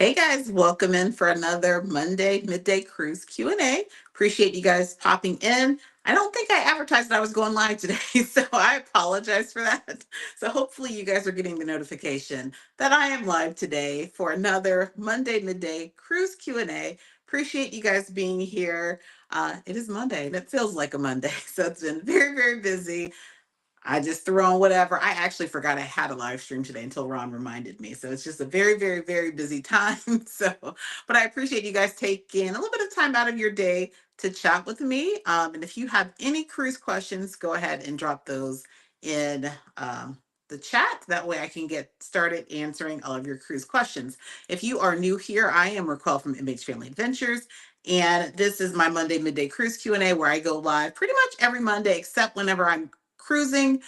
Hey guys, welcome in for another Monday Midday Cruise Q&A. Appreciate you guys popping in. I don't think I advertised that I was going live today, so I apologize for that. So hopefully you guys are getting the notification that I am live today for another Monday Midday Cruise Q&A. Appreciate you guys being here. It is Monday and it feels like a Monday, so it's been very, very busy. I just threw on whatever. I actually forgot I had a live stream today until Ron reminded me. So it's just a very, very, very busy time. So, but I appreciate you guys taking a little bit of time out of your day to chat with me. And if you have any cruise questions, go ahead and drop those in the chat. That way I can get started answering all of your cruise questions. If you are new here, I am RacQuelle from MHFamilyAdventures. And this is my Monday Midday Cruise Q&A where I go live pretty much every Monday, except whenever I'm cruising,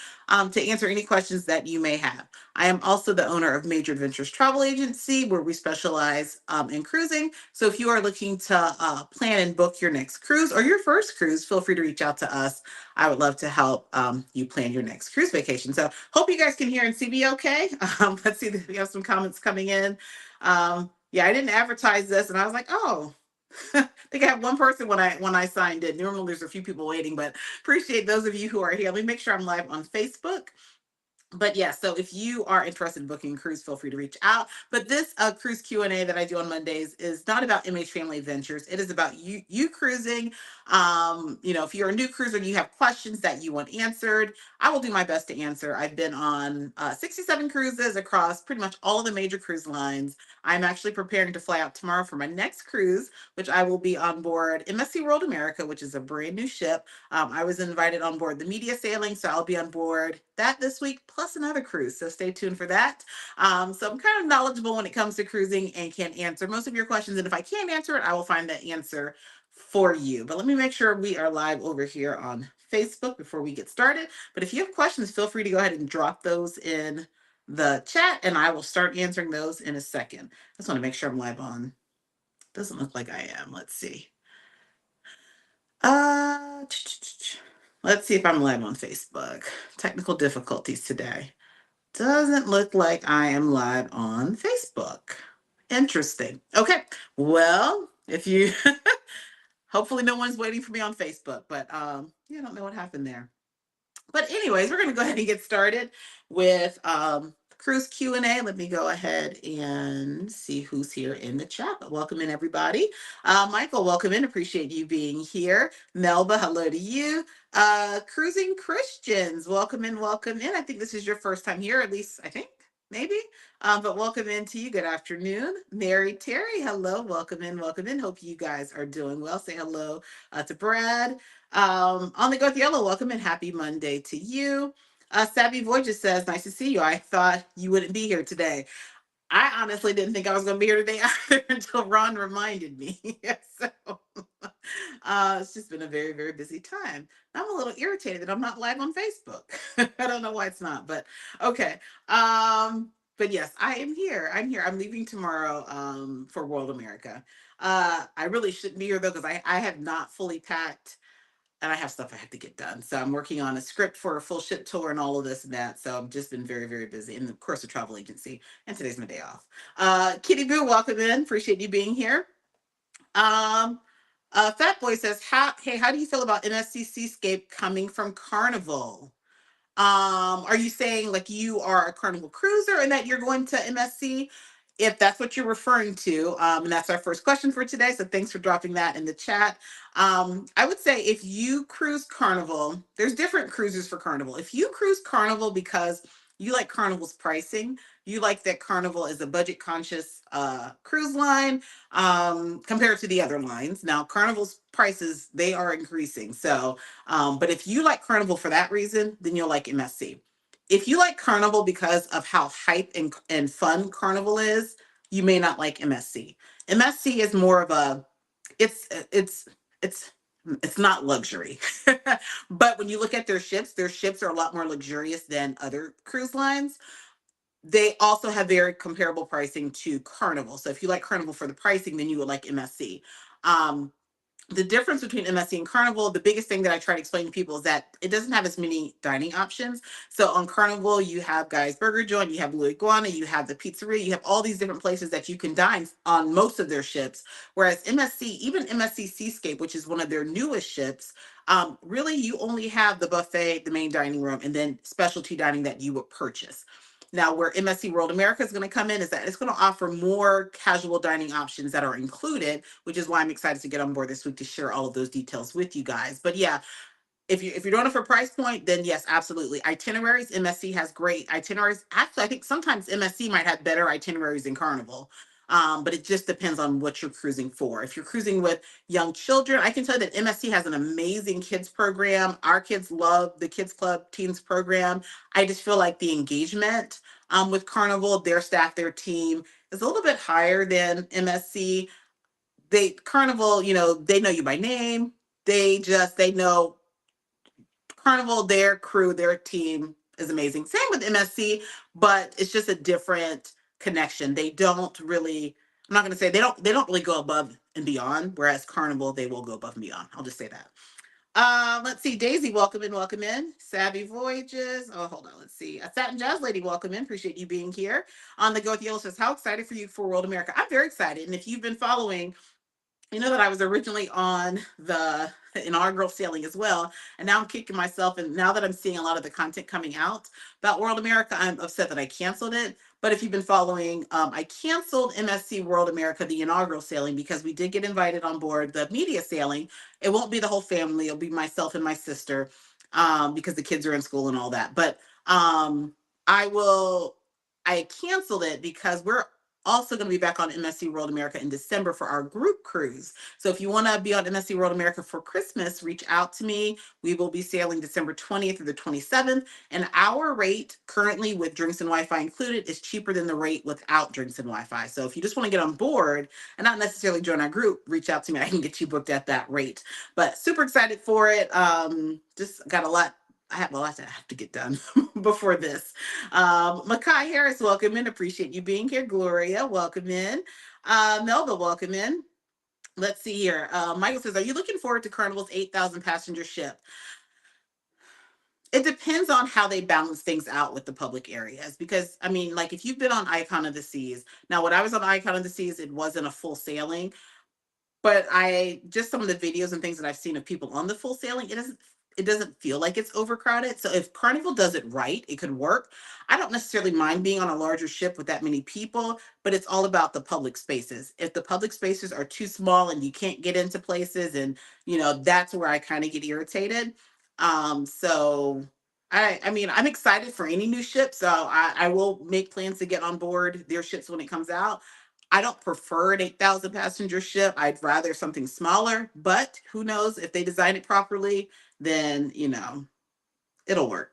to answer any questions that you may have. I am also the owner of Major Adventures Travel Agency, where we specialize in cruising. So if you are looking to plan and book your next cruise or your first cruise, feel free to reach out to us. I would love to help you plan your next cruise vacation. So hope you guys can hear and see me okay. Let's see if we have some comments coming in. Yeah, I didn't advertise this, and I was like, oh, I think I have one person when I signed in. Normally there's a few people waiting, but appreciate those of you who are here. Let me make sure I'm live on Facebook. But yeah, so if you are interested in booking a cruise, feel free to reach out. But this cruise Q&A that I do on Mondays is not about MH Family Adventures. It is about you cruising. If you're a new cruiser and you have questions that you want answered, I will do my best to answer. I've been on 67 cruises across pretty much all of the major cruise lines. I'm actually preparing to fly out tomorrow for my next cruise, which I will be on board MSC World America, which is a brand new ship. I was invited on board the media sailing, so I'll be on board that this week, plus another cruise. So stay tuned for that. So I'm kind of knowledgeable when it comes to cruising and can answer most of your questions. And if I can't answer it, I will find the answer for you. But let me make sure we are live over here on Facebook before we get started. But if you have questions, feel free to go ahead and drop those in the chat, and I will start answering those in a second. I just want to make sure I'm live on. Doesn't look like I am. Let's see. Uh, let's see if I'm live on Facebook. Technical difficulties today. Doesn't look like I am live on Facebook. Interesting. Okay. Well, if you hopefully no one's waiting for me on Facebook, but I don't know what happened there. But anyways, we're going to go ahead and get started with cruise Q&A. Let me go ahead and see who's here in the chat. But welcome in, everybody. Michael, welcome in. Appreciate you being here. Melba, hello to you. Cruising Christians, welcome in, welcome in. I think this is your first time here, at least I think, maybe. But welcome in to you. Good afternoon. Mary Terry, hello. Welcome in, welcome in. Hope you guys are doing well. Say hello to Brad. On the Go with Yellow, welcome and happy Monday to you. Savvy Voyager says, nice to see you. I thought you wouldn't be here today. I honestly didn't think I was going to be here today either until Ron reminded me. So it's just been a very, very busy time. I'm a little irritated that I'm not live on Facebook. I don't know why it's not, but okay. But yes, I am here. I'm here. I'm leaving tomorrow for World America. I really shouldn't be here though, because I have not fully packed and I have stuff I have to get done. So I'm working on a script for a full ship tour and all of this and that. So I've just been very, very busy. And of course, a travel agency. And today's my day off. Kitty Boo, welcome in. Appreciate you being here. Fat Boy says, hey, how do you feel about MSC Seascape coming from Carnival? Are you saying like you are a Carnival cruiser and that you're going to MSC? If that's what you're referring to, and that's our first question for today. So thanks for dropping that in the chat. I would say if you cruise Carnival, there's different cruises for Carnival. If you cruise Carnival because you like Carnival's pricing, you like that Carnival is a budget conscious cruise line compared to the other lines. Now, Carnival's prices, they are increasing. So, but if you like Carnival for that reason, then you'll like MSC. If you like Carnival because of how hype and fun Carnival is, you may not like MSC. MSC is more of a, it's it's it's it's not luxury. But when you look at their ships are a lot more luxurious than other cruise lines. They also have very comparable pricing to Carnival. So if you like Carnival for the pricing, then you would like MSC. Um, The difference between MSC and Carnival, the biggest thing that I try to explain to people is that it doesn't have as many dining options. So on Carnival, you have Guy's Burger Joint, you have Louis Iguana, you have the pizzeria, you have all these different places that you can dine on most of their ships. Whereas MSC, even MSC Seascape, which is one of their newest ships, really you only have the buffet, the main dining room, and then specialty dining that you would purchase. Now, where MSC World America is going to come in is that it's going to offer more casual dining options that are included, which is why I'm excited to get on board this week to share all of those details with you guys. But yeah, if you're doing it for price point, then yes, absolutely. Itineraries, MSC has great itineraries. Actually, I think sometimes MSC might have better itineraries than Carnival. But it just depends on what you're cruising for. If you're cruising with young children, I can tell you that MSC has an amazing kids program. Our kids love the Kids Club Teens program. I just feel like the engagement with Carnival, their staff, their team is a little bit higher than MSC. Carnival, they know you by name. They know Carnival, their crew, their team is amazing. Same with MSC, but it's just a different connection. They don't really, I'm not going to say they don't really go above and beyond, whereas Carnival, they will go above and beyond. I'll just say that. Let's see. Daisy, welcome in, welcome in. Savvy Voyages. Oh, hold on. Let's see. A Satin Jazz Lady, welcome in. Appreciate you being here. On the Go with Yellow says, how excited for you for World America? I'm very excited. And if you've been following, you know that I was originally on the inaugural sailing as well, and now I'm kicking myself. And now that I'm seeing a lot of the content coming out about World America, I'm upset that I canceled it. But if you've been following, I canceled MSC World America, the inaugural sailing, because we did get invited on board the media sailing. It won't be the whole family; it'll be myself and my sister, because the kids are in school and all that. But I will. I canceled it because we're also going to be back on MSC World America in December for our group cruise. So if you want to be on MSC World America for Christmas, reach out to me. We will be sailing December 20th through the 27th. And our rate currently with drinks and Wi-Fi included is cheaper than the rate without drinks and Wi-Fi. So if you just want to get on board and not necessarily join our group, reach out to me. I can get you booked at that rate. But super excited for it. Just got a lot. I have a lot that I have to get done before this. Makai Harris, welcome in. Appreciate you being here. Gloria, welcome in. Melba, welcome in. Let's see here. Michael says, are you looking forward to Carnival's 8,000 passenger ship? It depends on how they balance things out with the public areas. Because, I mean, like if you've been on Icon of the Seas, now when I was on Icon of the Seas, it wasn't a full sailing. But I just some of the videos and things that I've seen of people on the full sailing, it doesn't feel like it's overcrowded. So if Carnival does it right, it could work. I don't necessarily mind being on a larger ship with that many people, but it's all about the public spaces. If the public spaces are too small and you can't get into places, and that's where I kind of get irritated. So I mean, I'm excited for any new ship, so I will make plans to get on board their ships when it comes out. I don't prefer an 8,000 passenger ship. I'd rather something smaller, but who knows if they design it properly, then, it'll work.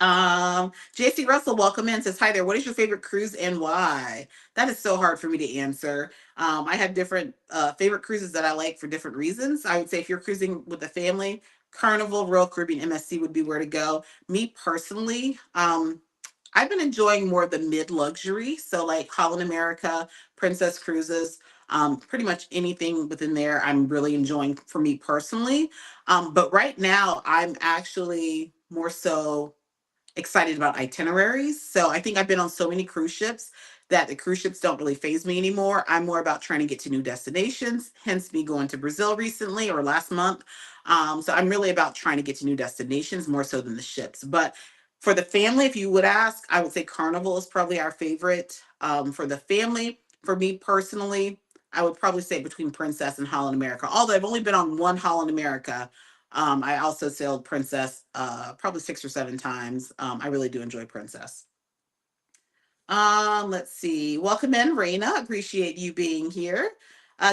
JC Russell, welcome in, says, hi there. What is your favorite cruise and why? That is so hard for me to answer. I have different favorite cruises that I like for different reasons. I would say if you're cruising with a family, Carnival, Royal Caribbean, MSC would be where to go. Me personally, I've been enjoying more of the mid luxury. So like Holland America, Princess Cruises, pretty much anything within there I'm really enjoying for me personally. But right now I'm actually more so excited about itineraries. So I think I've been on so many cruise ships that the cruise ships don't really phase me anymore. I'm more about trying to get to new destinations, hence me going to Brazil recently or last month. So I'm really about trying to get to new destinations more so than the ships. But for the family, if you would ask, I would say Carnival is probably our favorite. For the family, for me personally, I would probably say between Princess and Holland America. Although I've only been on one Holland America, I also sailed Princess probably 6 or 7 times. I really do enjoy Princess. Let's see. Welcome in, Raina. Appreciate you being here.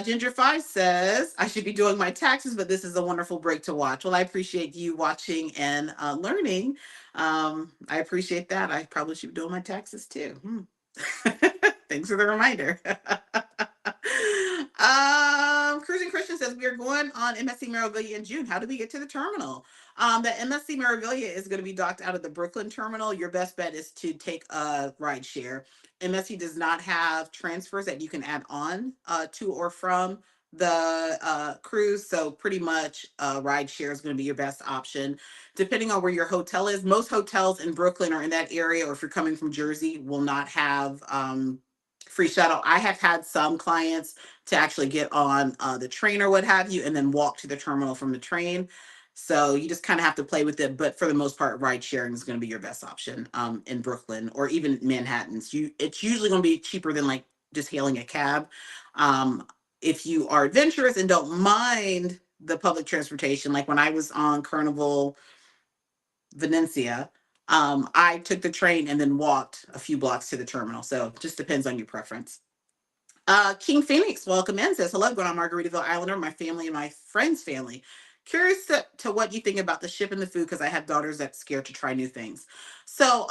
Ginger Five says, I should be doing my taxes, but this is a wonderful break to watch. Well, I appreciate you watching and learning. I appreciate that. I probably should be doing my taxes too. Thanks for the reminder. Cruising Christian says we are going on MSC Meraviglia in June. How do we get to the terminal? The MSC Meraviglia is going to be docked out of the Brooklyn terminal. Your best bet is to take a ride share. MSC does not have transfers that you can add on to or from the cruise. So pretty much ride share is going to be your best option. Depending on where your hotel is, most hotels in Brooklyn or in that area, or if you're coming from Jersey, will not have free shuttle. I have had some clients to actually get on the train or what have you, and then walk to the terminal from the train. So you just kind of have to play with it. But for the most part, ride sharing is going to be your best option in Brooklyn or even Manhattan. It's usually going to be cheaper than like just hailing a cab. Um, if you are adventurous and don't mind the public transportation, like when I was on Carnival Venecia, I took the train and then walked a few blocks to the terminal. So it just depends on your preference. King Phoenix, welcome in, says, hello, going on Margaritaville Islander, my family and my friend's family. Curious to what you think about the ship and the food, because I have daughters that's scared to try new things. So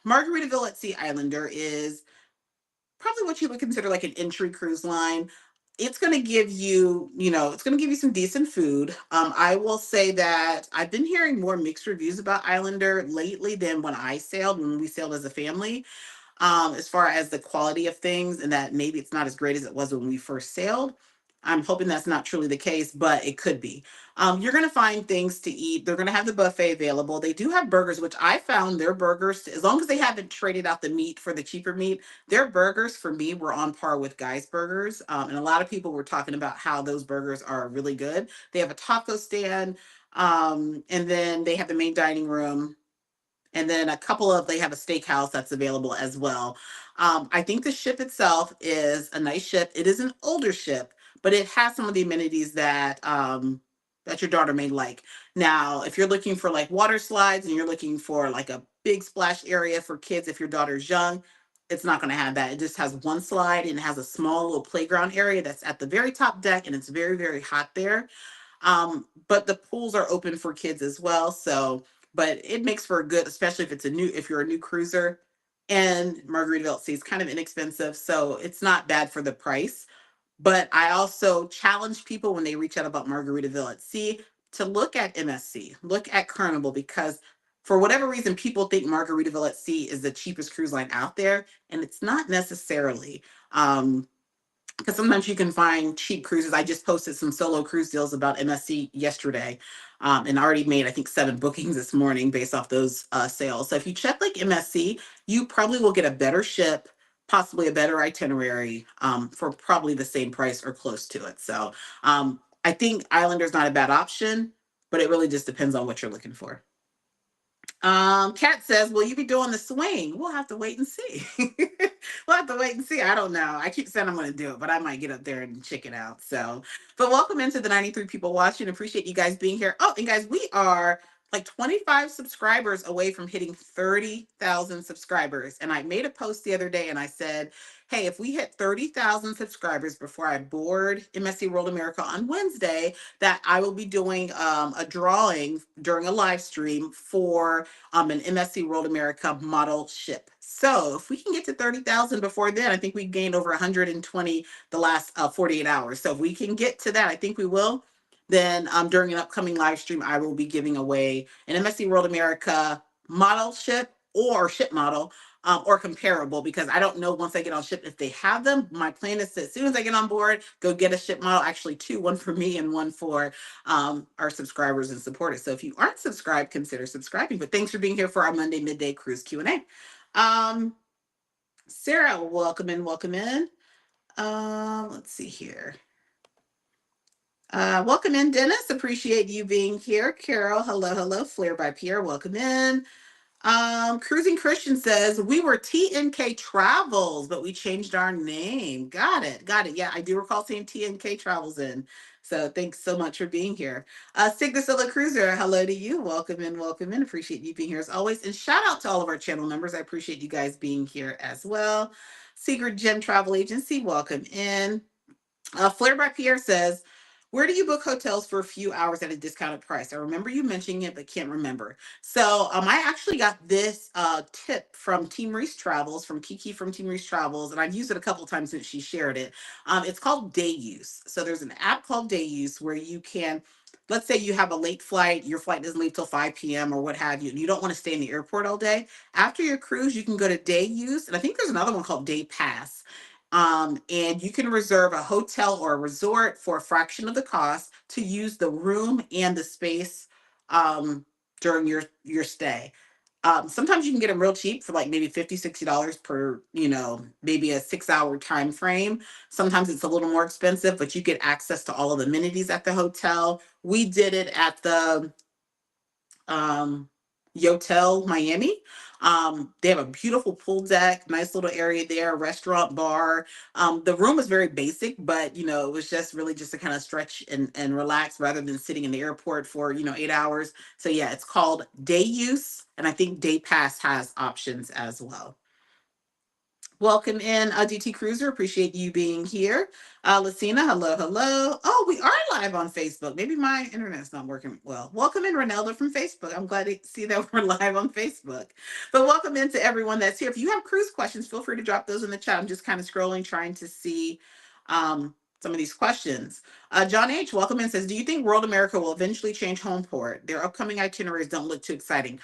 Margaritaville at Sea Islander is probably what you would consider like an entry cruise line. It's going to give you, it's going to give you some decent food. I will say that I've been hearing more mixed reviews about Islander lately than when we sailed as a family, as far as the quality of things, and that maybe it's not as great as it was when we first sailed. I'm hoping that's not truly the case, but it could be. You're going to find things to eat. They're going to have the buffet available. They do have burgers, which I found their burgers, as long as they haven't traded out the meat for the cheaper meat, their burgers for me were on par with Guy's Burgers. And a lot of people were talking about how those burgers are really good. They have a taco stand, and then they have the main dining room, and then they have a steakhouse that's available as well. I think the ship itself is a nice ship. It is an older ship, but it has some of the amenities that your daughter may like. Now, if you're looking for like water slides and you're looking for like a big splash area for kids, if your daughter's young, it's not going to have that. It just has one slide and it has a small little playground area that's at the very top deck, and it's very, very hot there. But the pools are open for kids as well. So, but it makes for a good, especially if you're a new cruiser. And Margaritaville at Sea is kind of inexpensive, so it's not bad for the price. But I also challenge people when they reach out about Margaritaville at Sea to look at MSC, look at Carnival, because for whatever reason, people think Margaritaville at Sea is the cheapest cruise line out there, and it's not necessarily. Because sometimes you can find cheap cruises. I just posted some solo cruise deals about MSC yesterday, and I already made, I think, 7 bookings this morning based off those sales. So if you check like MSC, you probably will get a better ship, possibly a better itinerary, for probably the same price or close to it. So I think Islander is not a bad option, but it really just depends on what you're looking for. Kat says, will you be doing the swing? We'll have to wait and see. We'll have to wait and see. I don't know. I keep saying I'm going to do it, but I might get up there and check it out. So, but welcome into the 93 people watching. Appreciate you guys being here. Oh, and guys, we are like 25 subscribers away from hitting 30,000 subscribers. And I made a post the other day and I said, hey, if we hit 30,000 subscribers before I board MSC World America on Wednesday, that I will be doing a drawing during a live stream for an MSC World America model ship. So if we can get to 30,000 before then, I think we gained over 120 the last 48 hours. So if we can get to that, I think we will. Then during an upcoming live stream, I will be giving away an MSC World America model ship or ship model, or comparable, because I don't know once I get on ship if they have them. My plan is to, as soon as I get on board, go get a ship model, actually 2, one for me and one for our subscribers and supporters. So if you aren't subscribed, consider subscribing. But thanks for being here for our Monday Midday Cruise Q&A. Sarah, welcome in, welcome in. Let's see here. Welcome in, Dennis. Appreciate you being here. Carol, hello, hello. Flair by Pierre, welcome in. Cruising Christian says, we were TNK Travels, but we changed our name. Got it. Got it. Yeah, I do recall seeing TNK Travels in. So thanks so much for being here. Sig the Solo Cruiser, hello to you. Welcome in, welcome in. Appreciate you being here as always. And shout out to all of our channel members. I appreciate you guys being here as well. Secret Gem Travel Agency, welcome in. Flair by Pierre says, where do you book hotels for a few hours at a discounted price? I remember you mentioning it, but can't remember. So I actually got this tip from Team Reese Travels, from Kiki from Team Reese Travels, and I've used it a couple of times since she shared it. It's called Day Use. So there's an app called Day Use where you can, let's say you have a late flight, your flight doesn't leave till 5 p.m. or what have you, and you don't want to stay in the airport all day. After your cruise, you can go to Day Use, and I think there's another one called Day Pass. And you can reserve a hotel or a resort for a fraction of the cost to use the room and the space during your stay. Sometimes you can get them real cheap for like maybe $50, $60 per, maybe a 6 hour time frame. Sometimes it's a little more expensive, but you get access to all of the amenities at the hotel. We did it at the um, Yotel Miami. They have a beautiful pool deck, nice little area there, restaurant, bar. The room is very basic, but it was just really just to kind of stretch and relax rather than sitting in the airport for 8 hours. So yeah, it's called Day Use, and I think Day Pass has options as well. Welcome in, DT Cruiser. Appreciate you being here. Lucina, hello, hello. Oh, we are live on Facebook. Maybe my internet's not working well. Welcome in, Ronelda from Facebook. I'm glad to see that we're live on Facebook. But welcome in to everyone that's here. If you have cruise questions, feel free to drop those in the chat. I'm just kind of scrolling, trying to see some of these questions. John H., welcome in, says, do you think World America will eventually change home port? Their upcoming itineraries don't look too exciting.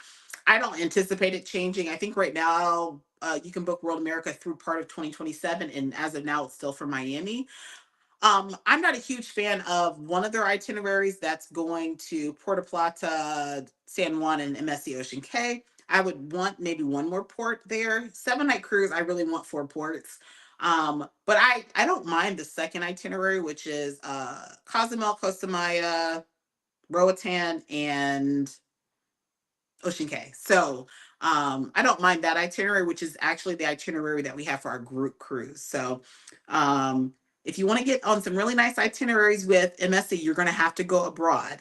I don't anticipate it changing. I think right now you can book World America through part of 2027, and as of now, it's still for Miami. I'm not a huge fan of one of their itineraries that's going to Puerto Plata, San Juan, and MSC Ocean Cay. I would want maybe one more port there. 7 night cruise, I really want 4 ports. But I don't mind the second itinerary, which is Cozumel, Costa Maya, Roatan, and Ocean Cay. So I don't mind that itinerary, which is actually the itinerary that we have for our group cruise. So if you want to get on some really nice itineraries with MSC, you're going to have to go abroad.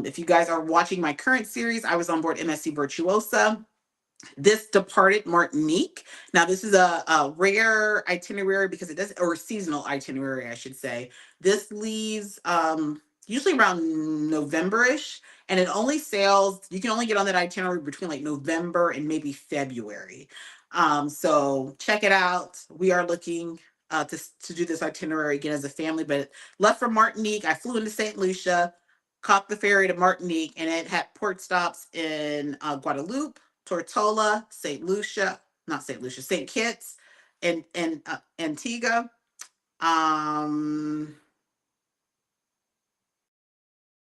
If you guys are watching my current series, I was on board MSC Virtuosa. This departed Martinique. Now, this is a rare itinerary because it does, or seasonal itinerary, I should say. This leaves usually around November-ish, and it only sails, you can only get on that itinerary between like November and maybe February. So check it out. We are looking to do this itinerary again as a family, but left from Martinique, I flew into St. Lucia, caught the ferry to Martinique, and it had port stops in Guadeloupe, Tortola, St. Lucia, not St. Lucia, St. Kitts, and Antigua,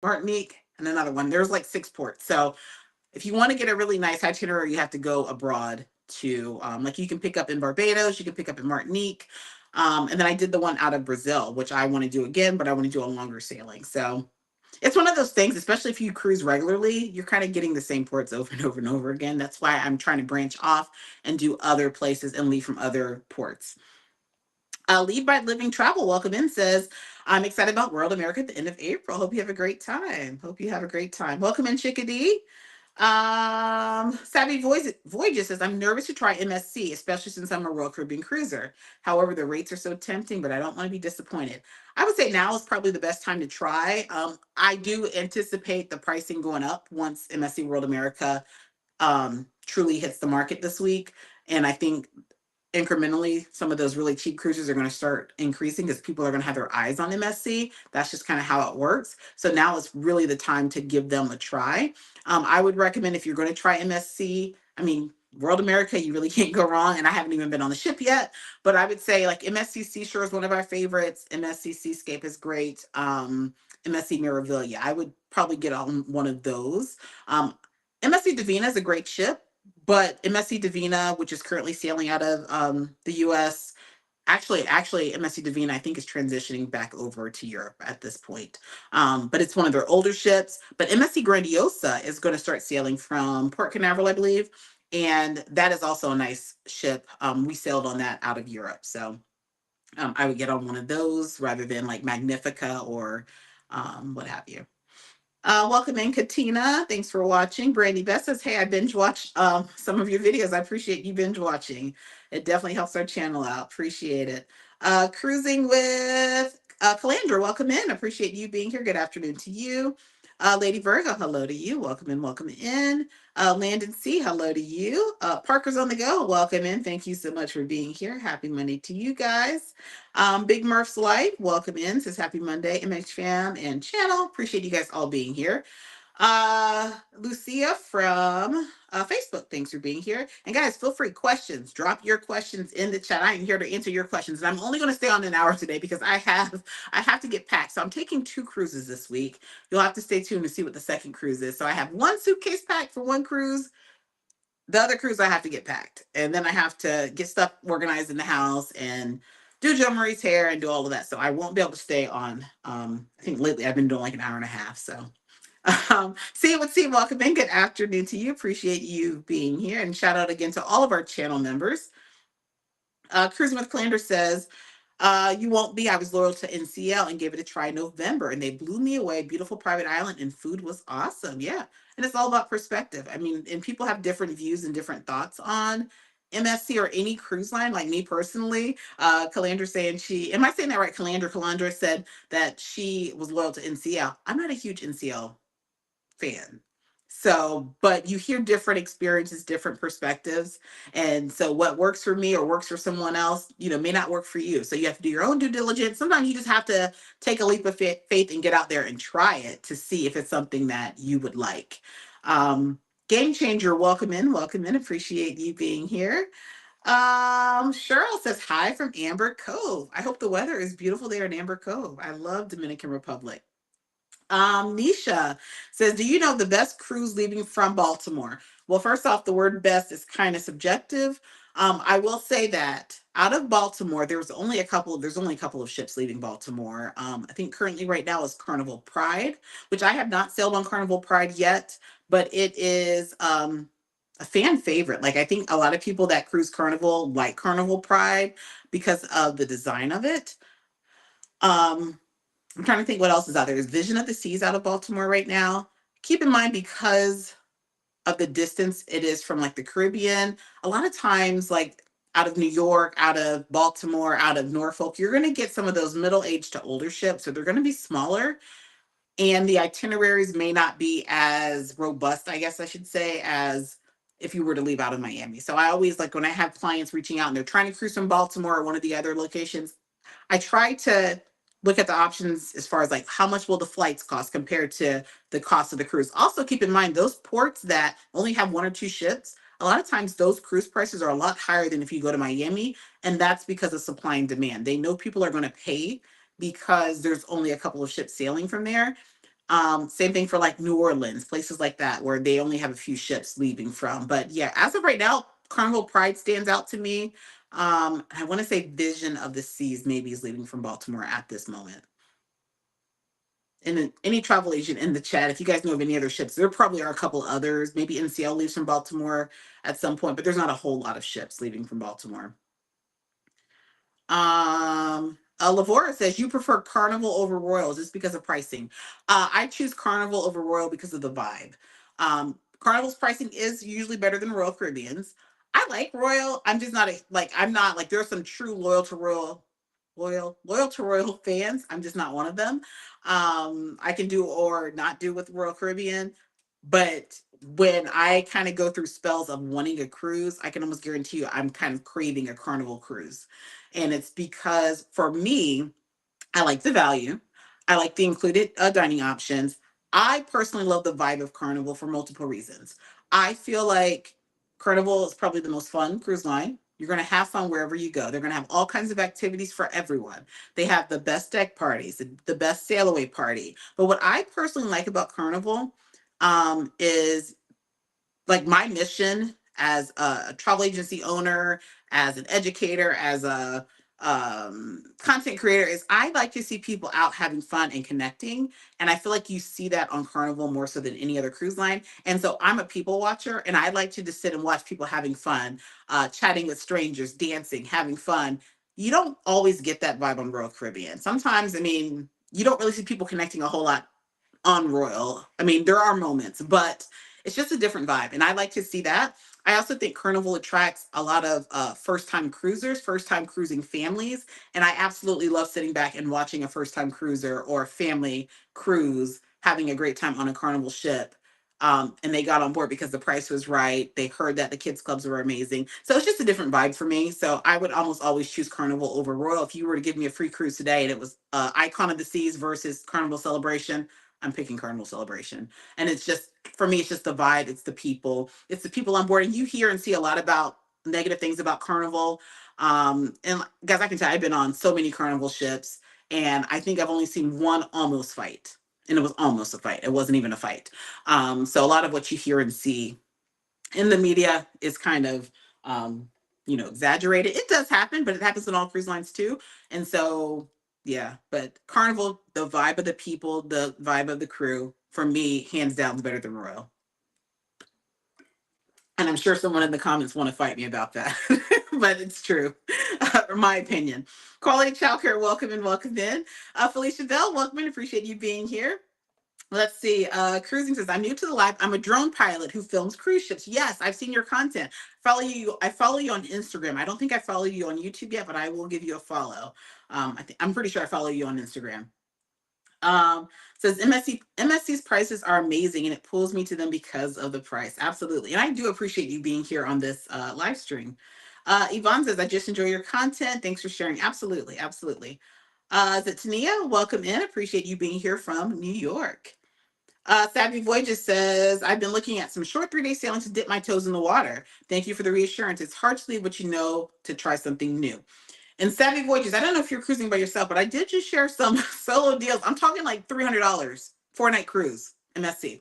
Martinique, and another one. There's like 6 ports. So if you want to get a really nice itinerary, you have to go abroad to, like you can pick up in Barbados, you can pick up in Martinique. And then I did the one out of Brazil, which I want to do again, but I want to do a longer sailing. So it's one of those things, especially if you cruise regularly, you're kind of getting the same ports over and over and over again. That's why I'm trying to branch off and do other places and leave from other ports. Lead by Living Travel, welcome in, says, I'm excited about World America at the end of April. Hope you have a great time. Hope you have a great time. Welcome in, Chickadee. Savvy Voyager says, I'm nervous to try MSC, especially since I'm a Royal Caribbean cruiser. However, the rates are so tempting, but I don't want to be disappointed. I would say now is probably the best time to try. I do anticipate the pricing going up once MSC World America truly hits the market this week. And I think incrementally, some of those really cheap cruises are going to start increasing because people are going to have their eyes on MSC. That's just kind of how it works. So now is really the time to give them a try. I would recommend if you're going to try MSC, I mean, World America, you really can't go wrong. And I haven't even been on the ship yet, but I would say like MSC Seashore is one of our favorites. MSC Seascape is great. MSC Mirabilia, I would probably get on one of those. MSC Divina is a great ship, but MSC Divina, which is currently sailing out of the US, actually MSC Divina, I think, is transitioning back over to Europe at this point. But it's one of their older ships. But MSC Grandiosa is going to start sailing from Port Canaveral, I believe. And that is also a nice ship. We sailed on that out of Europe. So I would get on one of those rather than like Magnifica or what have you. Welcome in, Katina. Thanks for watching. Brandy Best says, hey, I binge watched some of your videos. I appreciate you binge watching. It definitely helps our channel out. Appreciate it. Cruising with Calandra, welcome in. Appreciate you being here. Good afternoon to you. Lady Virgo, hello to you. Welcome in, welcome in. Landon C, hello to you. Parker's on the go. Welcome in. Thank you so much for being here. Happy Monday to you guys. Big Murph's Life, welcome in. Says happy Monday, MHFam and channel. Appreciate you guys all being here. Lucia from Facebook. Thanks for being here. And guys, feel free, questions. Drop your questions in the chat. I am here to answer your questions. And I'm only going to stay on an hour today because I have to get packed. So I'm taking 2 cruises this week. You'll have to stay tuned to see what the second cruise is. So I have 1 suitcase packed for 1 cruise. The other cruise I have to get packed. And then I have to get stuff organized in the house and do Jo Marie's hair and do all of that. So I won't be able to stay on. I think lately I've been doing like an hour and a half. So see what see, welcome in. Good afternoon to you. Appreciate you being here. And shout out again to all of our channel members. Cruising with Calandra says, you won't be. I was loyal to NCL and gave it a try in November, and they blew me away. Beautiful private island, and food was awesome. Yeah, and it's all about perspective. I mean, and people have different views and different thoughts on MSC or any cruise line. Like me personally, Calandra saying am I saying that right? Calandra said that she was loyal to NCL. I'm not a huge NCL fan. So, but you hear different experiences, different perspectives. And so what works for me or works for someone else, may not work for you. So you have to do your own due diligence. Sometimes you just have to take a leap of faith and get out there and try it to see if it's something that you would like. Game changer, welcome in, welcome in. Appreciate you being here. Cheryl says hi from Amber Cove. I hope the weather is beautiful there in Amber Cove. I love Dominican Republic. Nisha says, do you know the best cruise leaving from Baltimore? Well, first off, the word best is kind of subjective. I will say that out of Baltimore, there's only a couple of ships leaving Baltimore. I think currently right now is Carnival Pride, which I have not sailed on Carnival Pride yet, but it is a fan favorite. Like I think a lot of people that cruise Carnival like Carnival Pride because of the design of it. I'm trying to think what else is out there. There's Vision of the Seas out of Baltimore right now. Keep in mind, because of the distance it is from like the Caribbean, a lot of times like out of New York, out of Baltimore, out of Norfolk, you're going to get some of those middle-aged to older ships. So they're going to be smaller. And the itineraries may not be as robust, I guess I should say, as if you were to leave out of Miami. So I always like when I have clients reaching out and they're trying to cruise from Baltimore or one of the other locations, I try to look at the options as far as like how much will the flights cost compared to the cost of the cruise. Also keep in mind those ports that only have 1 or 2 ships, a lot of times those cruise prices are a lot higher than if you go to Miami, and that's because of supply and demand. They know people are going to pay because there's only a couple of ships sailing from there. Same thing for like New Orleans, places like that where they only have a few ships leaving from. But yeah, as of right now, Carnival Pride stands out to me. I want to say Vision of the Seas maybe is leaving from Baltimore at this moment. And any travel agent in the chat, if you guys know of any other ships, there probably are a couple others. Maybe NCL leaves from Baltimore at some point, but there's not a whole lot of ships leaving from Baltimore. Lavora says you prefer Carnival over Royal just because of pricing. I choose Carnival over Royal because of the vibe. Carnival's pricing is usually better than Royal Caribbean's. I like Royal. I'm just not I'm not like there are some true loyal to Royal fans. I'm just not one of them. I can do or not do with Royal Caribbean, but when I kind of go through spells of wanting a cruise, I can almost guarantee you I'm kind of craving a Carnival cruise. And it's because for me, I like the value. I like the included dining options. I personally love the vibe of Carnival for multiple reasons. I feel like Carnival is probably the most fun cruise line. You're going to have fun wherever you go. They're going to have all kinds of activities for everyone. They have the best deck parties, the best sail away party. But what I personally like about Carnival is like my mission as a travel agency owner, as an educator, as a content creator is I like to see people out having fun and connecting. And I feel like you see that on Carnival more so than any other cruise line. And so I'm a people watcher and I like to just sit and watch people having fun, chatting with strangers, dancing, having fun. You don't always get that vibe on Royal Caribbean. Sometimes, I mean, you don't really see people connecting a whole lot on Royal. I mean, there are moments, but it's just a different vibe. And I like to see that. I also think Carnival attracts a lot of first-time cruisers, first-time cruising families. And I absolutely love sitting back and watching a first-time cruiser or family cruise, having a great time on a Carnival ship. And they got on board because the price was right. They heard that the kids clubs were amazing. So it's just a different vibe for me. So I would almost always choose Carnival over Royal. If you were to give me a free cruise today and it was Icon of the Seas versus Carnival Celebration, I'm picking Carnival Celebration. And it's just, for me, it's just the vibe. It's the people on board. And you hear and see a lot about negative things about Carnival. And guys, I can tell you, I've been on so many Carnival ships, and I think I've only seen one almost fight. And it was almost a fight. It wasn't even a fight. So a lot of what you hear and see in the media is kind of, exaggerated. It does happen, but it happens on all cruise lines too. And so, yeah, but Carnival, the vibe of the people, the vibe of the crew, for me, hands down, is better than Royal. And I'm sure someone in the comments want to fight me about that, but it's true, my opinion. Quality Childcare, welcome and welcome in. Felicia Bell, welcome and appreciate you being here. Let's see. Cruising says, I'm new to the live. I'm a drone pilot who films cruise ships. Yes, I've seen your content. I follow you on Instagram. I don't think I follow you on YouTube yet, but I will give you a follow. I'm pretty sure I follow you on Instagram. Um, Says MSC's prices are amazing and it pulls me to them because of the price. Absolutely. And I do appreciate you being here on this live stream. Yvonne says, I just enjoy your content. Thanks for sharing. Absolutely. Absolutely. Is it Tania? Welcome in. Appreciate you being here from New York. Savvy Voyages says, I've been looking at some short 3-day sailings to dip my toes in the water. Thank you for the reassurance. It's hard to leave what you know to try something new. And Savvy Voyages, I don't know if you're cruising by yourself, but I did just share some solo deals. I'm talking like $300, 4-night cruise, MSC.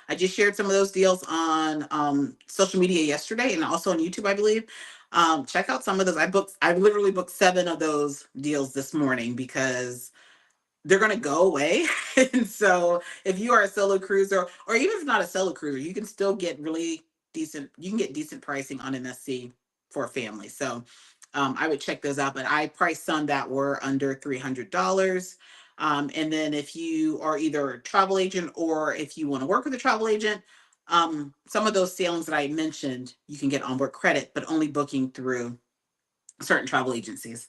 I just shared some of those deals on social media yesterday and also on YouTube, I believe. Check out some of those. I literally booked 7 of those deals this morning because they're going to go away. And so if you are a solo cruiser, or even if not a solo cruiser, you can still get decent pricing on MSC for a family. So I would check those out, but I priced some that were under $300. And then if you are either a travel agent or if you want to work with a travel agent, some of those sailings that I mentioned, you can get onboard credit, but only booking through certain travel agencies.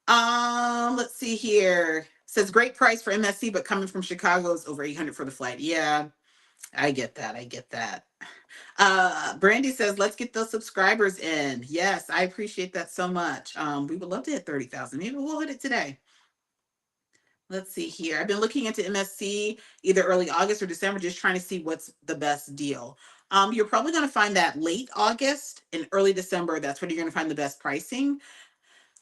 Let's see here. Says great price for MSC, but coming from Chicago is over 800 for the flight. Yeah, I get that. I get that. Brandy says, let's get those subscribers in. Yes, I appreciate that so much. We would love to hit 30,000. Maybe we'll hit it today. Let's see here. I've been looking into MSC either early August or December, just trying to see what's the best deal. You're probably going to find that late August and early December. That's when you're going to find the best pricing.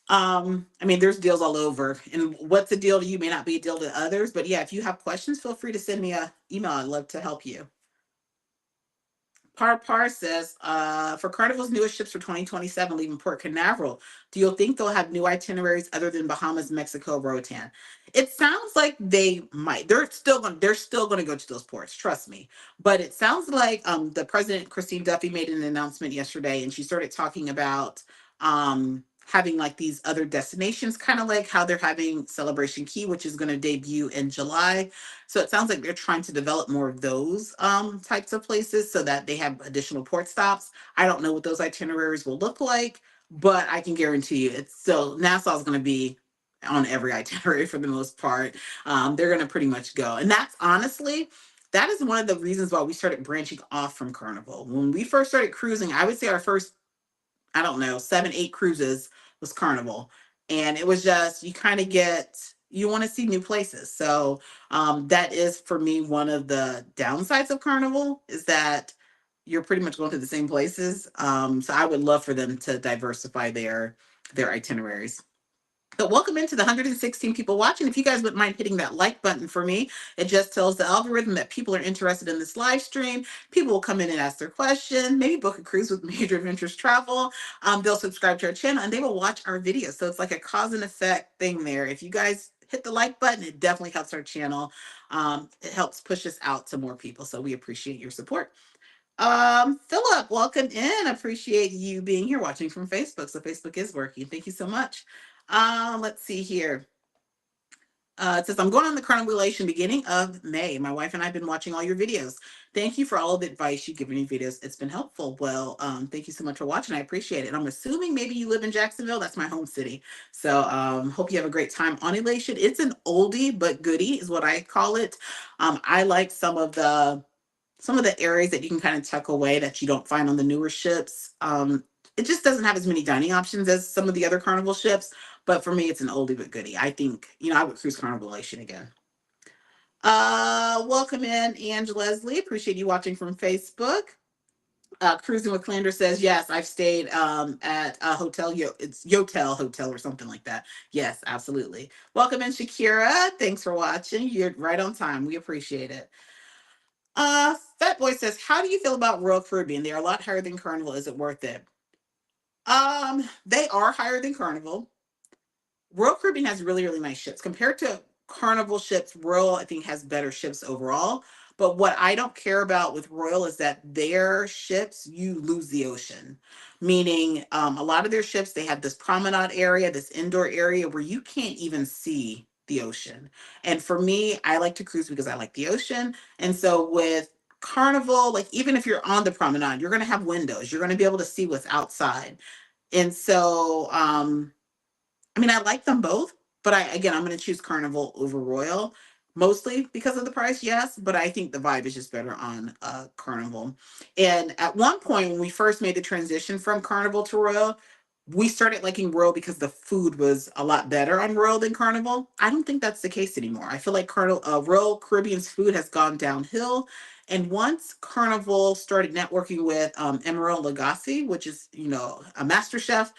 I mean, there's deals all over, and what's a deal to you may not be a deal to others. But yeah, if you have questions, feel free to send me an email. I'd love to help you. Par says, for Carnival's newest ships for 2027 leaving Port Canaveral, do you think they'll have new itineraries other than Bahamas, Mexico, Roatan? It sounds like they might. They're still going to go to those ports, trust me. But it sounds like the president, Christine Duffy, made an announcement yesterday, and she started talking about having like these other destinations, kind of like how they're having Celebration Key, which is going to debut in July. So it sounds like they're trying to develop more of those types of places so that they have additional port stops. I don't know what those itineraries will look like, but I can guarantee you it's still Nassau is going to be on every itinerary for the most part. They're going to pretty much go. And that's honestly, that is one of the reasons why we started branching off from Carnival. When we first started cruising, I would say our first, I don't know, 7, 8 cruises was Carnival. And it was just, you want to see new places. So that is for me one of the downsides of Carnival is that you're pretty much going to the same places. So I would love for them to diversify their itineraries. But welcome into the 116 people watching. If you guys wouldn't mind hitting that like button for me, it just tells the algorithm that people are interested in this live stream. People will come in and ask their question, maybe book a cruise with Major Adventures Travel. They'll subscribe to our channel and they will watch our videos. So it's like a cause and effect thing there. If you guys hit the like button, it definitely helps our channel. It helps push us out to more people. So we appreciate your support. Philip, welcome in. Appreciate you being here watching from Facebook. So Facebook is working. Thank you so much. Let's see here. It says, I'm going on the Carnival beginning of May. My wife and I have been watching all your videos. Thank you for all of the advice you've given me videos. It's been helpful. Well, thank you so much for watching. I appreciate it. I'm assuming maybe you live in Jacksonville. That's my home city. So hope you have a great time on Elation. It's an oldie but goodie is what I call it. I like some of the areas that you can kind of tuck away that you don't find on the newer ships. It just doesn't have as many dining options as some of the other Carnival ships. But for me, it's an oldie but goodie. I think, I would cruise Carnival again. Welcome in, Ange Leslie. Appreciate you watching from Facebook. Cruising with Clander says, yes, I've stayed at a hotel, it's Yotel Hotel or something like that. Yes, absolutely. Welcome in, Shakira. Thanks for watching. You're right on time. We appreciate it. Fat Boy says, how do you feel about Royal Caribbean? They are a lot higher than Carnival. Is it worth it? They are higher than Carnival. Royal Caribbean has really, really nice ships. Compared to Carnival ships, Royal, I think, has better ships overall. But what I don't care about with Royal is that their ships, you lose the ocean. Meaning, a lot of their ships, they have this promenade area, this indoor area where you can't even see the ocean. And for me, I like to cruise because I like the ocean. And so with Carnival, like even if you're on the promenade, you're going to have windows. You're going to be able to see what's outside. And so, I mean, I like them both, but I'm going to choose Carnival over Royal, mostly because of the price, yes, but I think the vibe is just better on Carnival. And at one point, when we first made the transition from Carnival to Royal, we started liking Royal because the food was a lot better on Royal than Carnival. I don't think that's the case anymore. I feel like Royal Caribbean's food has gone downhill. And once Carnival started networking with Emerald Lagasse, which is, a master chef,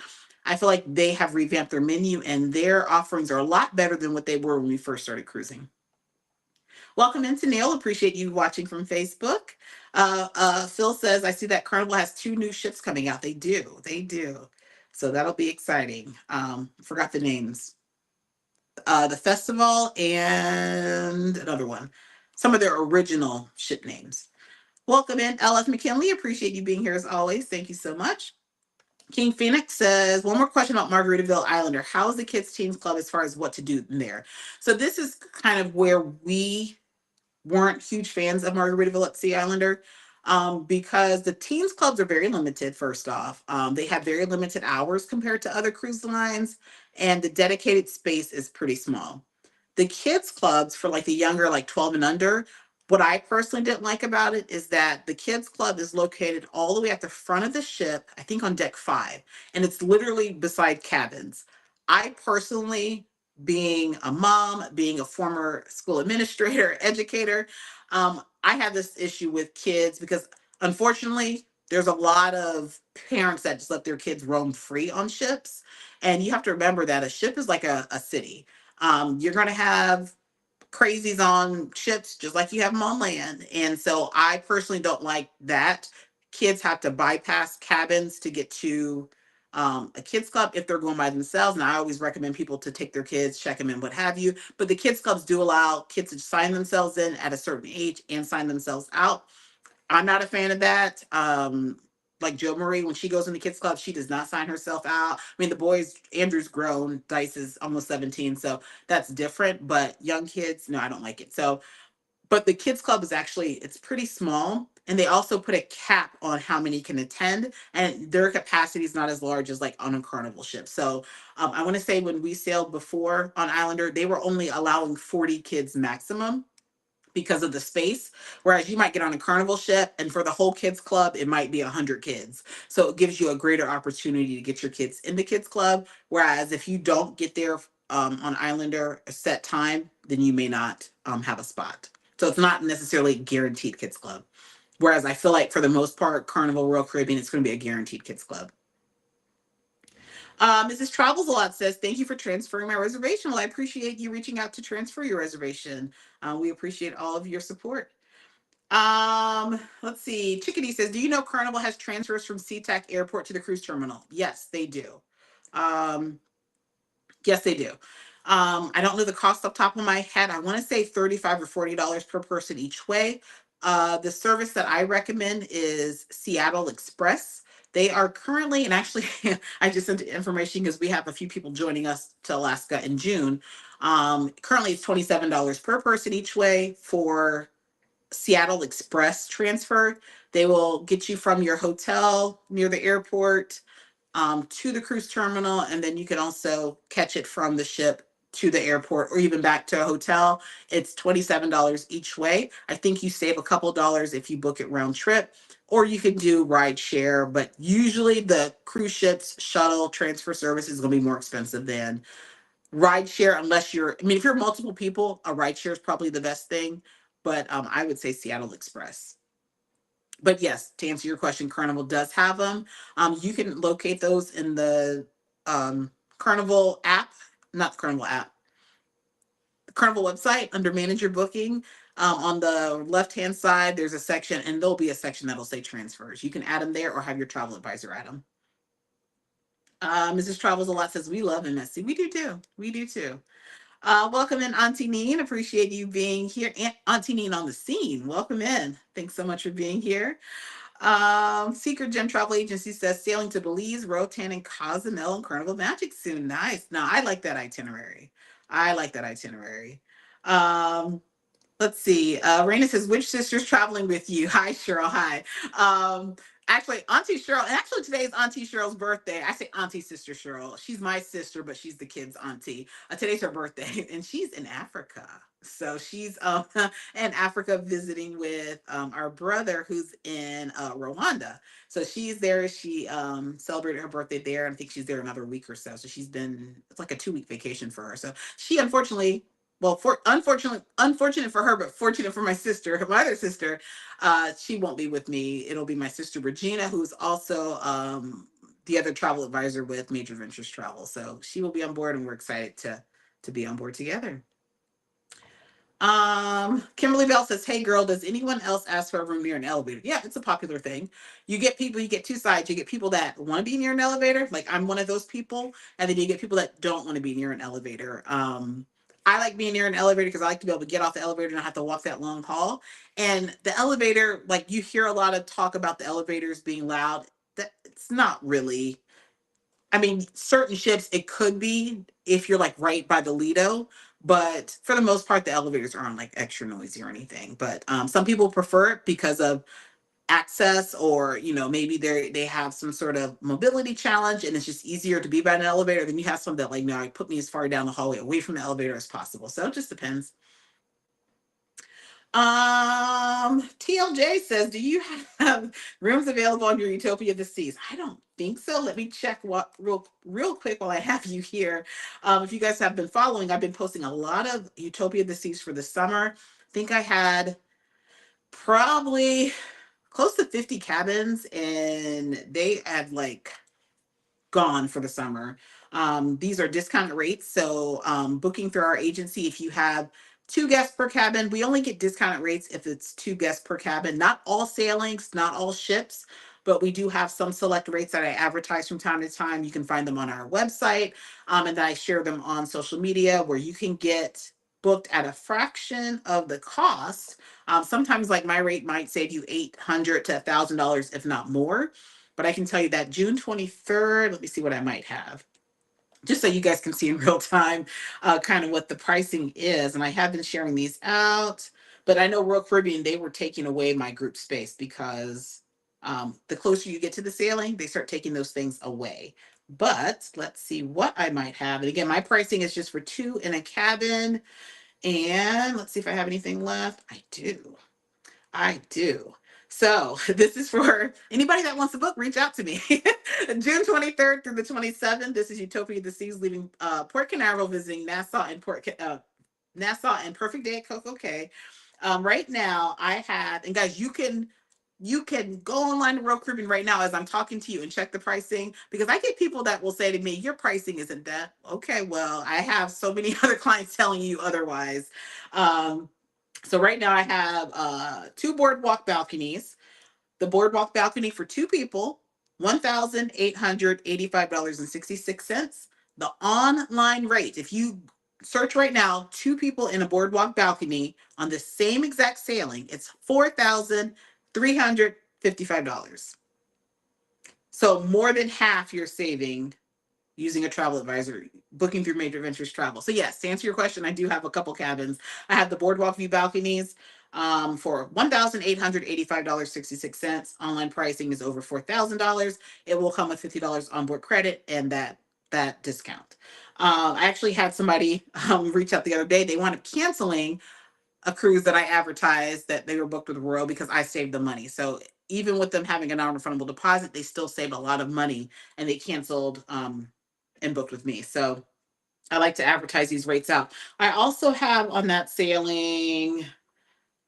I feel like they have revamped their menu and their offerings are a lot better than what they were when we first started cruising. Welcome into Neil. Appreciate you watching from Facebook. Phil says, I see that Carnival has 2 new ships coming out. They do. They do. So that'll be exciting. Forgot the names. The festival and another one. Some of their original ship names. Welcome in, LF McKinley. Appreciate you being here as always. Thank you so much. King Phoenix says, one more question about Margaritaville Islander. How is the Kids Teens Club as far as what to do in there? So this is kind of where we weren't huge fans of Margaritaville at Sea Islander, because the teens clubs are very limited, first off. They have very limited hours compared to other cruise lines, and the dedicated space is pretty small. The kids clubs for like the younger, like 12 and under, what I personally didn't like about it is that the kids club is located all the way at the front of the ship, I think on deck 5, and it's literally beside cabins. I personally, being a mom, being a former school administrator, educator, I have this issue with kids because unfortunately, there's a lot of parents that just let their kids roam free on ships. And you have to remember that a ship is like a city. You're going to have crazies on ships just like you have them on land. And so I personally don't like that. Kids have to bypass cabins to get to a kids club if they're going by themselves. And I always recommend people to take their kids, check them in, what have you. But the kids clubs do allow kids to sign themselves in at a certain age and sign themselves out. I'm not a fan of that. Like Jo Marie, when she goes in the kids club, she does not sign herself out. I mean, the boys, Andrew's grown, Dice is almost 17, so that's different. But young kids, no, I don't like it. So, but the kids club is actually, it's pretty small. And they also put a cap on how many can attend, and their capacity is not as large as like on a Carnival ship. So I want to say when we sailed before on Islander, they were only allowing 40 kids maximum because of the space. Whereas you might get on a Carnival ship and for the whole kids club, it might be 100 kids. So it gives you a greater opportunity to get your kids in the kids club. Whereas if you don't get there on Islander a set time, then you may not have a spot. So it's not necessarily guaranteed kids club. Whereas I feel like for the most part, Carnival, Royal Caribbean, it's going to be a guaranteed kids club. Mrs. Travels a Lot says, thank you for transferring my reservation. Well, I appreciate you reaching out to transfer your reservation. We appreciate all of your support. Let's see. Chickadee says, do you know Carnival has transfers from SeaTac Airport to the cruise terminal? Yes, they do. Yes, they do. I don't know the cost off the top of my head. I want to say $35 or $40 per person each way. The service that I recommend is Seattle Express. They are currently, and actually, I just sent the information because we have a few people joining us to Alaska in June. Currently, it's $27 per person each way for Seattle Express transfer. They will get you from your hotel near the airport to the cruise terminal, and then you can also catch it from the ship to the airport or even back to a hotel. It's $27 each way. I think you save a couple dollars if you book it round trip, or you can do ride share, but usually the cruise ship's shuttle transfer service is going to be more expensive than Ride share, unless you're, I mean, if you're multiple people, a ride share is probably the best thing. But I would say Seattle Express. But yes, to answer your question, Carnival does have them. You can locate those in the Carnival app, not the Carnival app, the Carnival website under Manage Your Booking. On the left hand side, there's a section, and there'll be a section that'll say transfers. You can add them there or have your travel advisor add them. Mrs. Travels a Lot says, we love MSC. We do too. We do too. Welcome in, Auntie Neen. Appreciate you being here. Auntie Neen on the scene. Welcome in. Thanks so much for being here. Secret Gem Travel Agency says sailing to Belize, Roatan, and Cozumel and Carnival Magic soon. Nice. Now, I like that itinerary. I like that itinerary. Um, Let's see. Raina says, which sister's traveling with you? Hi, Cheryl. Hi. Actually, Auntie Cheryl, and actually today is Auntie Cheryl's birthday. I say Auntie Sister Cheryl. She's my sister, but she's the kid's auntie. Today's her birthday, and she's in Africa. So she's in Africa visiting with our brother who's in Rwanda. So she's there. She celebrated her birthday there. And I think she's there another week or so. So she's been, it's like a 2-week vacation for her. So she unfortunately, well, unfortunate for her, but fortunate for my sister, my other sister, she won't be with me. It'll be my sister Regina, who's also the other travel advisor with Major Ventures Travel. So she will be on board, and we're excited to be on board together. Kimberly Bell says, hey girl, does anyone else ask for a room near an elevator? Yeah, it's a popular thing. You get people, you get two sides. You get people that want to be near an elevator, like I'm one of those people, and then you get people that don't want to be near an elevator. I like being near an elevator because I like to be able to get off the elevator and not have to walk that long haul. And the elevator, like you hear a lot of talk about the elevators being loud. That it's not really. I mean, certain ships it could be if you're like right by the Lido, but for the most part, the elevators aren't like extra noisy or anything. But some people prefer it because of access, or maybe they have some sort of mobility challenge, and it's just easier to be by an elevator than you have some that like no, put me as far down the hallway away from the elevator as possible. So it just depends. TLJ says, do you have rooms available on your Utopia of the Seas? I don't think so. Let me check what real quick while I have you here. If you guys have been following, I've been posting a lot of Utopia of the Seas for the summer. I think I had probably close to 50 cabins, and they had like gone for the summer. These are discounted rates. So booking through our agency, if you have 2 guests per cabin, we only get discounted rates if it's 2 guests per cabin. Not all sailings, not all ships, but we do have some select rates that I advertise from time to time. You can find them on our website, and then I share them on social media where you can get booked at a fraction of the cost. Sometimes like my rate might save you $800 to $1,000, if not more. But I can tell you that June 23rd, let me see what I might have, just so you guys can see in real time kind of what the pricing is. And I have been sharing these out, but I know Royal Caribbean, they were taking away my group space because the closer you get to the sailing, they start taking those things away. But let's see what I might have. And again, my pricing is just for 2 in a cabin. And let's see if I have anything left. I do. I do. So this is for anybody that wants to book, reach out to me. June 23rd through the 27th. This is Utopia of the Seas leaving Port Canaveral, visiting Nassau and Perfect Day at Coco Cay. Right now I have, and guys, you can go online to Royal Caribbean right now as I'm talking to you and check the pricing, because I get people that will say to me, your pricing isn't that. Okay, well, I have so many other clients telling you otherwise. So right now I have 2 boardwalk balconies. The boardwalk balcony for 2 people, $1,885.66. The online rate, if you search right now, 2 people in a boardwalk balcony on the same exact sailing, it's $4,355. So more than half you're saving using a travel advisor, booking through Major Ventures Travel. So yes, to answer your question, I do have a couple cabins. I have the boardwalk view balconies for $1,885.66. Online pricing is over $4,000. It will come with $50 onboard credit and that discount. I actually had somebody reach out the other day. They wound up canceling a cruise that I advertised that they were booked with Royal because I saved the money. So even with them having a non-refundable deposit, they still saved a lot of money, and they canceled and booked with me. So I like to advertise these rates out. I also have on that sailing,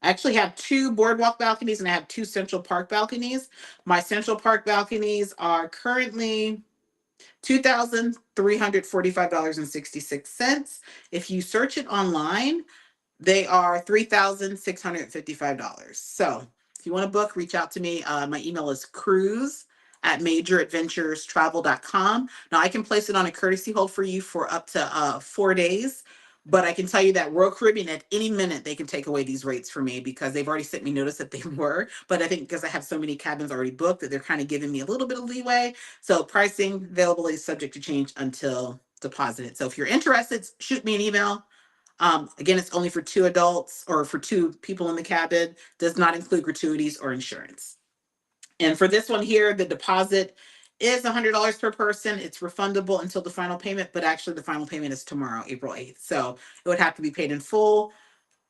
I actually have two boardwalk balconies and I have two Central Park balconies. My Central Park balconies are currently $2,345.66. If you search it online, they are $3,655. So if you want to book, reach out to me. My email is cruise@majoradventurestravel.com. Now I can place it on a courtesy hold for you for up to 4 days. But I can tell you that Royal Caribbean at any minute they can take away these rates for me because they've already sent me notice that they were. But I think because I have so many cabins already booked that they're kind of giving me a little bit of leeway. So pricing availability is subject to change until deposited. So if you're interested, shoot me an email. Again, it's only for two adults or for two people in the cabin, does not include gratuities or insurance. And for this one here, the deposit is $100 per person. It's refundable until the final payment, but actually the final payment is tomorrow, April 8th. So it would have to be paid in full.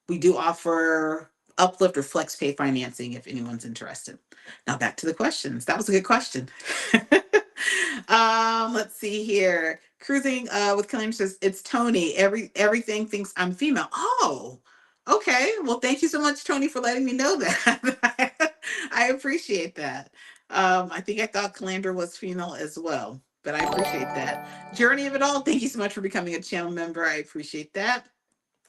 We do offer uplift or flex pay financing if anyone's interested. Now back to the questions. That was a good question. Let's see here. Cruising with Killian says it's Tony. Everything thinks I'm female. Oh, okay. Well, thank you so much, Tony, for letting me know that. I appreciate that. I think I thought Calandra was female as well, but I appreciate that. Journey of it all. Thank you so much for becoming a channel member. I appreciate that.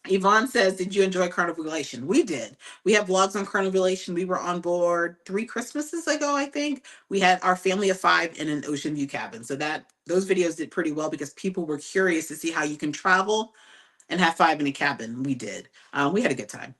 Yvonne says, did you enjoy Carnivalation? We did. We have vlogs on Carnivalation. We were on board 3 Christmases ago, I think. We had our family of 5 in an ocean view cabin. So those videos did pretty well because people were curious to see how you can travel and have 5 in a cabin. We did. We had a good time.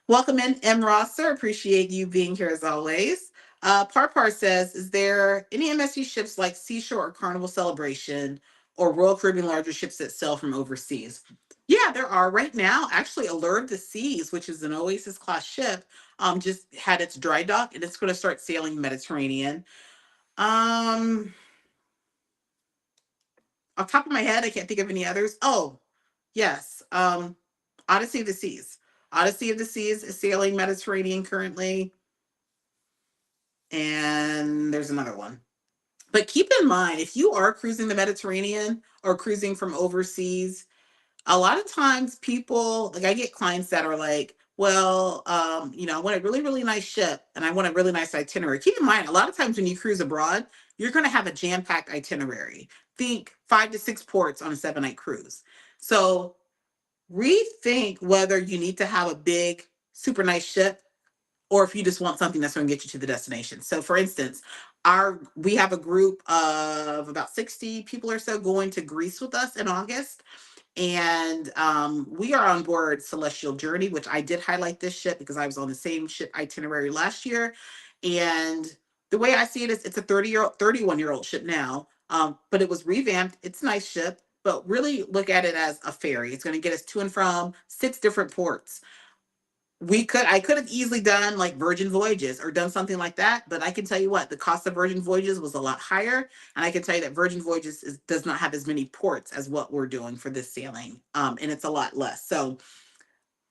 Welcome in, M. Rosser. Appreciate you being here as always. Parpar says, is there any MSC ships like Seashore or Carnival Celebration or Royal Caribbean larger ships that sail from overseas? Yeah, there are right now. Actually, Allure of the Seas, which is an Oasis class ship, just had its dry dock and it's going to start sailing Mediterranean. Off top of my head, I can't think of any others. Oh, yes. Odyssey of the Seas. Odyssey of the Seas is sailing Mediterranean currently. And there's another one. But keep in mind, if you are cruising the Mediterranean or cruising from overseas, a lot of times people, like I get clients that are like, well, I want a really, really nice ship and I want a really nice itinerary. Keep in mind, a lot of times when you cruise abroad, you're going to have a jam-packed itinerary. Think 5 to 6 ports on a 7-night cruise. So rethink whether you need to have a big, super nice ship or if you just want something that's going to get you to the destination. So for instance, we have a group of about 60 people or so going to Greece with us in August. And we are on board Celestial Journey, which I did highlight this ship because I was on the same ship itinerary last year. And the way I see it is it's a 31-year-old ship now, but it was revamped. It's a nice ship, but really look at it as a ferry. It's going to get us to and from 6 different ports. I could have easily done like Virgin Voyages or done something like that, but I can tell you what, the cost of Virgin Voyages was a lot higher, and I can tell you that Virgin Voyages does not have as many ports as what we're doing for this sailing, and it's a lot less. So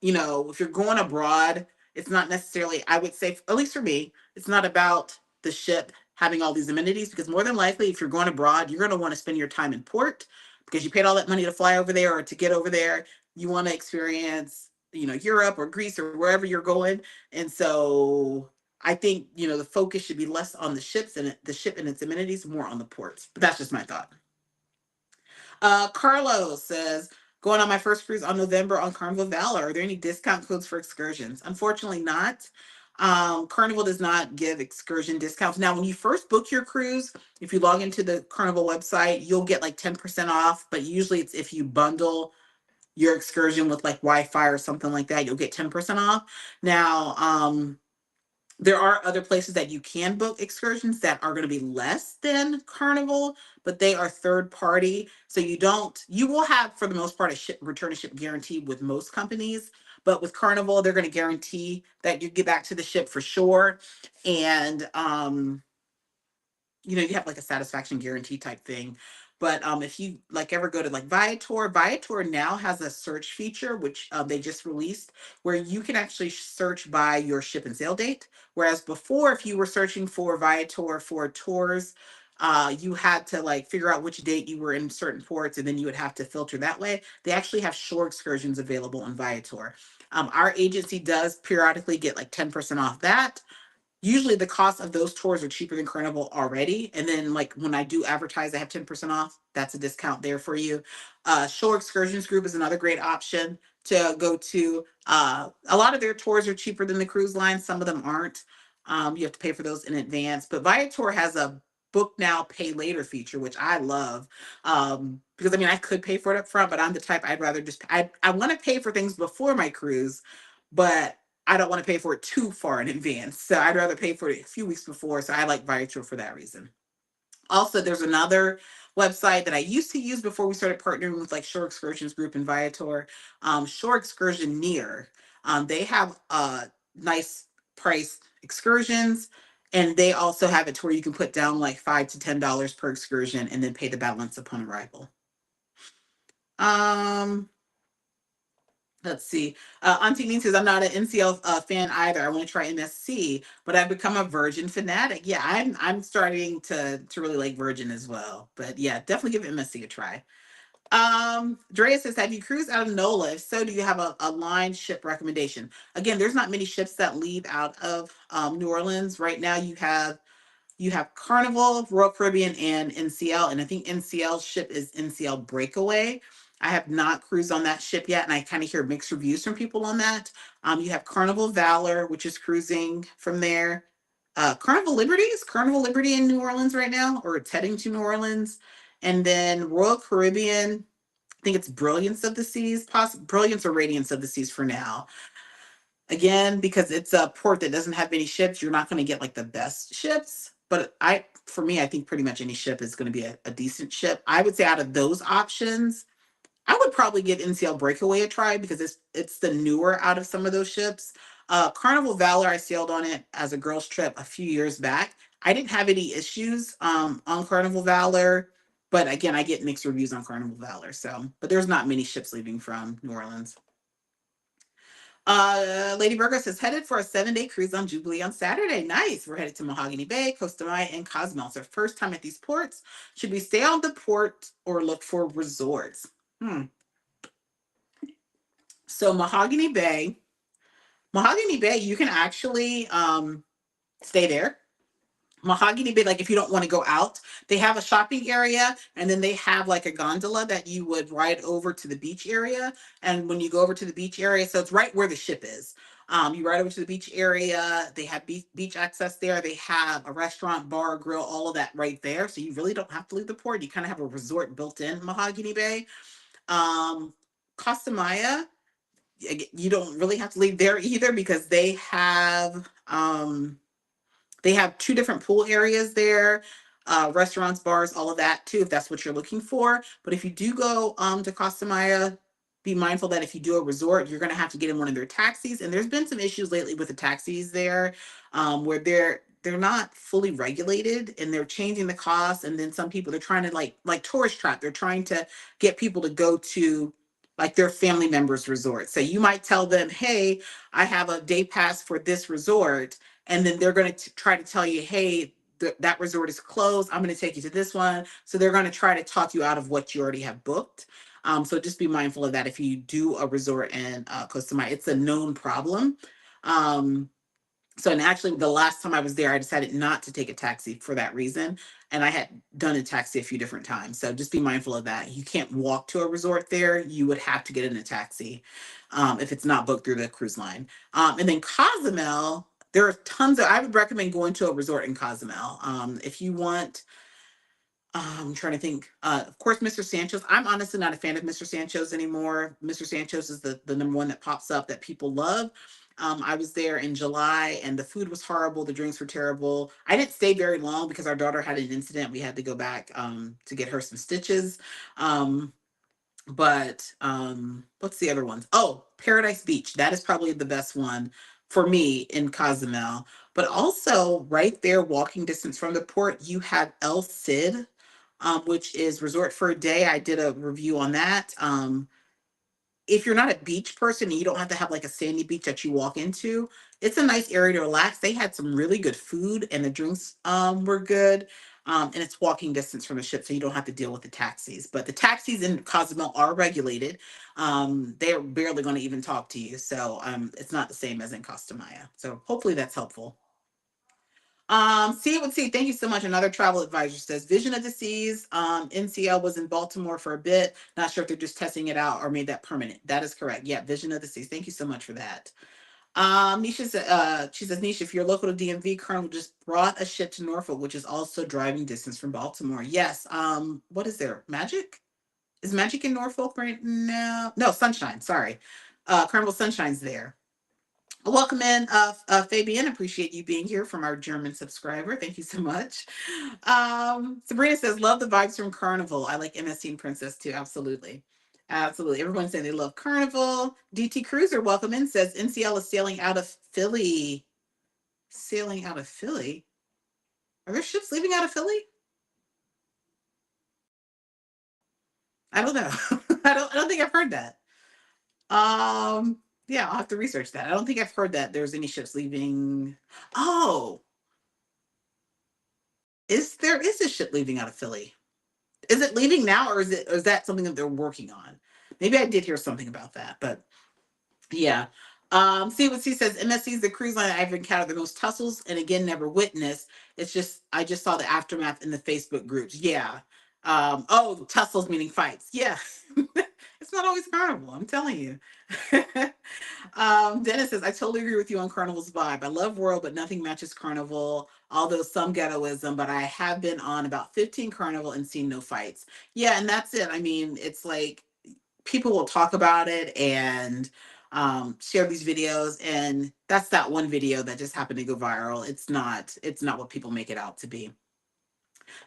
if you're going abroad, it's not necessarily, I would say, at least for me, it's not about the ship having all these amenities, because more than likely, if you're going abroad, you're going to want to spend your time in port because you paid all that money to fly over there or to get over there. You want to experience, Europe or Greece or wherever you're going. And so I think, the focus should be less on the ship and its amenities, more on the ports. But that's just my thought. Carlos says, going on my first cruise on November on Carnival Valor. Are there any discount codes for excursions? Unfortunately not. Carnival does not give excursion discounts. Now, when you first book your cruise, if you log into the Carnival website, you'll get like 10% off, but usually it's if you bundle your excursion with like Wi-Fi or something like that, you'll get 10% off. Now, there are other places that you can book excursions that are going to be less than Carnival, but they are third party. So you will have, for the most part, a return to ship guarantee with most companies. But with Carnival, they're going to guarantee that you get back to the ship for sure. And, you have like a satisfaction guarantee type thing. But if you like ever go to like Viator now has a search feature, which they just released, where you can actually search by your ship and sail date. Whereas before, if you were searching for Viator for tours, you had to like figure out which date you were in certain ports, and then you would have to filter that way. They actually have shore excursions available on Viator. Our agency does periodically get like 10% off that. Usually the cost of those tours are cheaper than Carnival already. And then like when I do advertise, I have 10% off. That's a discount there for you. Shore Excursions Group is another great option to go to. A lot of their tours are cheaper than the cruise lines. Some of them aren't. You have to pay for those in advance. But Viator has a book now, pay later feature, which I love. Because I mean, I could pay for it up front, but I'm the type I'd rather just, I want to pay for things before my cruise, but I don't want to pay for it too far in advance. So I'd rather pay for it a few weeks before. So I like Viator for that reason. Also, there's another website that I used to use before we started partnering with like Shore Excursions Group and Viator, Shore Excursion Near. They have nice price excursions, and they also have it to where you can put down like $5 to $10 per excursion and then pay the balance upon arrival. Um, Let's see. Auntie Lean says, I'm not an NCL fan either. I want to try MSC, but I've become a Virgin fanatic. Yeah, I'm starting to really like Virgin as well. But yeah, definitely give MSC a try. Drea says, have you cruised out of NOLA? If so, do you have a line ship recommendation? Again, there's not many ships that leave out of New Orleans. Right now you have Carnival, Royal Caribbean, and NCL. And I think NCL's ship is NCL Breakaway. I have not cruised on that ship yet, and I kind of hear mixed reviews from people on that. You have Carnival Valor, which is cruising from there. Carnival Liberty is Carnival Liberty in New Orleans right now, or it's heading to New Orleans. And then Royal Caribbean, I think it's Brilliance of the Seas, Brilliance or Radiance of the Seas for now. Again, because it's a port that doesn't have many ships, you're not going to get like the best ships. But for me, I think pretty much any ship is going to be a decent ship. I would say out of those options, I would probably give NCL Breakaway a try because it's the newer out of some of those ships. Carnival Valor, I sailed on it as a girls' trip a few years back. I didn't have any issues on Carnival Valor, but again, I get mixed reviews on Carnival Valor. So, but there's not many ships leaving from New Orleans. Lady Virgo says, headed for a 7-day cruise on Jubilee on Saturday. Nice. We're headed to Mahogany Bay, Costa Maya, and Cozumel. It's our first time at these ports. Should we stay on the port or look for resorts? So Mahogany Bay, you can actually stay there. Mahogany Bay, like if you don't want to go out, they have a shopping area, and then they have like a gondola that you would ride over to the beach area. And when you go over to the beach area, so it's right where the ship is. You ride over to the beach area. They have beach access there. They have a restaurant, bar, grill, all of that right there. So you really don't have to leave the port. You kind of have a resort built in Mahogany Bay. Costa Maya, you don't really have to leave there either because they have 2 different pool areas there, restaurants, bars, all of that too, if that's what you're looking for. But if you do go to Costa Maya, be mindful that if you do a resort, you're going to have to get in one of their taxis. And there's been some issues lately with the taxis there, where they're not fully regulated and they're changing the costs. And then some people, they're trying to like tourist trap. They're trying to get people to go to like their family members' resort. So you might tell them, hey, I have a day pass for this resort, and then they're going to try to tell you, hey, that resort is closed. I'm going to take you to this one. So they're going to try to talk you out of what you already have booked. So just be mindful of that if you do a resort in Costa Maya. It's a known problem. So, and actually, the last time I was there, I decided not to take a taxi for that reason. And I had done a taxi a few different times. So just be mindful of that. You can't walk to a resort there. You would have to get in a taxi if it's not booked through the cruise line. And then Cozumel, there are tons of, I would recommend going to a resort in Cozumel. If you want, I'm trying to think. Of course, Mr. Sancho's. I'm honestly not a fan of Mr. Sancho's anymore. Mr. Sancho's is the number one that pops up that people love. I was there in July and the food was horrible. The drinks were terrible. I didn't stay very long because our daughter had an incident. We had to go back to get her some stitches. But what's the other ones? Oh, Paradise Beach. That is probably the best one for me in Cozumel. But also right there, walking distance from the port, you have El Cid, which is Resort for a Day. I did a review on that. If you're not a beach person and you don't have to have like a sandy beach that you walk into, it's a nice area to relax. They had some really good food and the drinks were good. And it's walking distance from the ship, so you don't have to deal with the taxis. But the taxis in Cozumel are regulated. They're barely going to even talk to you, so it's not the same as in Costa Maya. So hopefully that's helpful. See would see. Thank you so much. Another travel advisor says Vision of the Seas. NCL was in Baltimore for a bit. Not sure if they're just testing it out or made that permanent. That is correct. Yeah, Vision of the Seas. Thank you so much for that. Nisha said, she says, Nisha, if you're local to DMV, Colonel just brought a ship to Norfolk, which is also driving distance from Baltimore. Yes. What is there? Magic? Is Magic in Norfolk right now? No, Sunshine. Sorry. Carnival Sunshine's there. Welcome in, Fabian. Appreciate you being here from our German subscriber. Thank you so much. Sabrina says, love the vibes from Carnival. I like MSC and Princess too. Absolutely. Absolutely. Everyone's saying they love Carnival. DT Cruiser, welcome in, says NCL is sailing out of Philly. Sailing out of Philly? Are there ships leaving out of Philly? I don't know. I don't think I've heard that. Yeah, I'll have to research that. I don't think I've heard that there's any ships leaving. Oh, is a ship leaving out of Philly? Is it leaving now, or is that something that they're working on? Maybe I did hear something about that, but yeah. See what C says. MSC is the cruise line I've encountered the most tussles, and again, never witnessed. It's just I just saw the aftermath in the Facebook groups. Yeah. Oh, tussles meaning fights. Yeah. It's not always Carnival. I'm telling you. Dennis says, I totally agree with you on Carnival's vibe. I love World, but nothing matches Carnival, although some ghettoism, but I have been on about 15 Carnival and seen no fights. Yeah, and that's it. I mean, it's like people will talk about it and share these videos, and that's that one video that just happened to go viral. It's not what people make it out to be.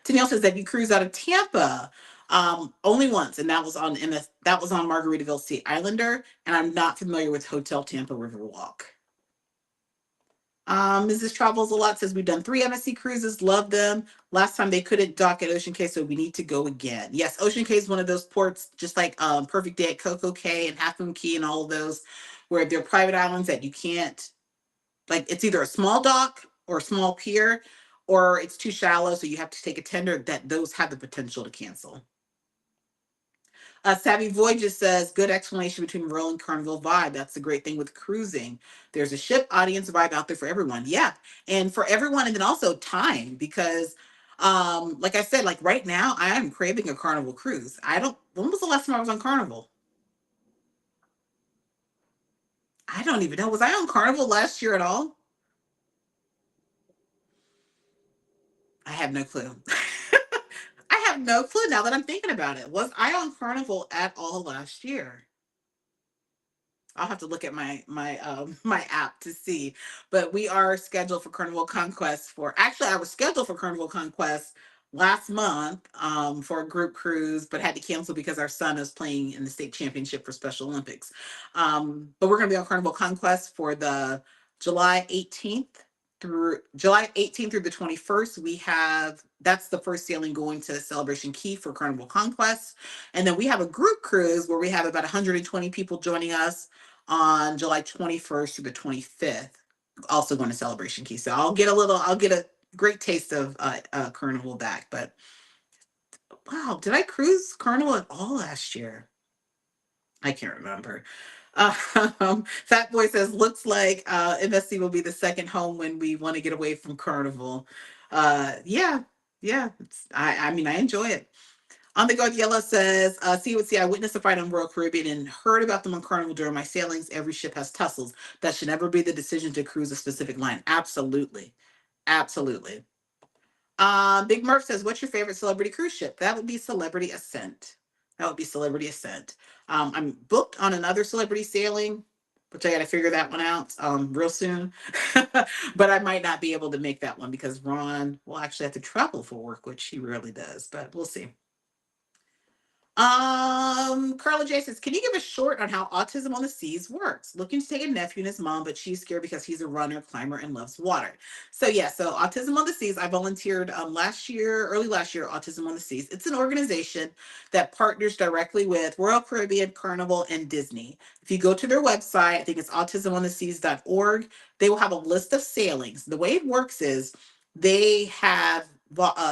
Tennille says that you cruise out of Tampa only once, and that was on that was on Margaritaville Sea Islander, and I'm not familiar with Hotel Tampa Riverwalk. Mrs. Travels a lot says we've done 3 MSC cruises, love them. Last time they couldn't dock at Ocean Cay, so we need to go again. Yes, Ocean Cay is one of those ports, just like Perfect Day at Coco Cay and Half Moon Cay and all of those, where they're private islands that you can't, like, it's either a small dock or a small pier, or it's too shallow, so you have to take a tender. That those have the potential to cancel. Savvy Voyages says, good explanation between Royal and Carnival vibe. That's the great thing with cruising. There's a ship audience vibe out there for everyone. Yeah. And for everyone. And then also time, because like I said, like right now, I am craving a Carnival cruise. When was the last time I was on Carnival? I don't even know. Was I on Carnival last year at all? I have no clue. I have no clue now that I'm thinking about it. Was I on Carnival at all last year? I'll have to look at my app to see. But we are scheduled for Carnival Conquest for actually I was scheduled for Carnival Conquest last month for a group cruise, but had to cancel because our son is playing in the state championship for Special Olympics. But we're gonna be on Carnival Conquest for the July 18th through the 21st. That's the first sailing going to Celebration Key for Carnival Conquest. And then we have a group cruise where we have about 120 people joining us on July 21st through the 25th, also going to Celebration Key. So I'll get a great taste of Carnival back. But wow, did I cruise Carnival at all last year? I can't remember. Fat Boy says, looks like MSC will be the second home when we want to get away from Carnival. Yeah, yeah. I mean, I enjoy it. On the Go Yellow says, see what see, I witnessed a fight on Royal Caribbean and heard about them on Carnival during my sailings. Every ship has tussles. That should never be the decision to cruise a specific line. Absolutely. Absolutely. Big Murph says, what's your favorite celebrity cruise ship? That would be Celebrity Ascent. That would be Celebrity Ascent. I'm booked on another celebrity sailing, which I got to figure that one out real soon. But I might not be able to make that one because Ron will actually have to travel for work, which he rarely does, but we'll see. Carla J says, can you give a short on how Autism on the Seas works? Looking to take a nephew and his mom, but she's scared because he's a runner, climber, and loves water. So yeah, so Autism on the Seas, I volunteered early last year, Autism on the Seas. It's an organization that partners directly with Royal Caribbean, Carnival, and Disney. If you go to their website, I think it's autismontheseas.org, they will have a list of sailings. The way it works is they have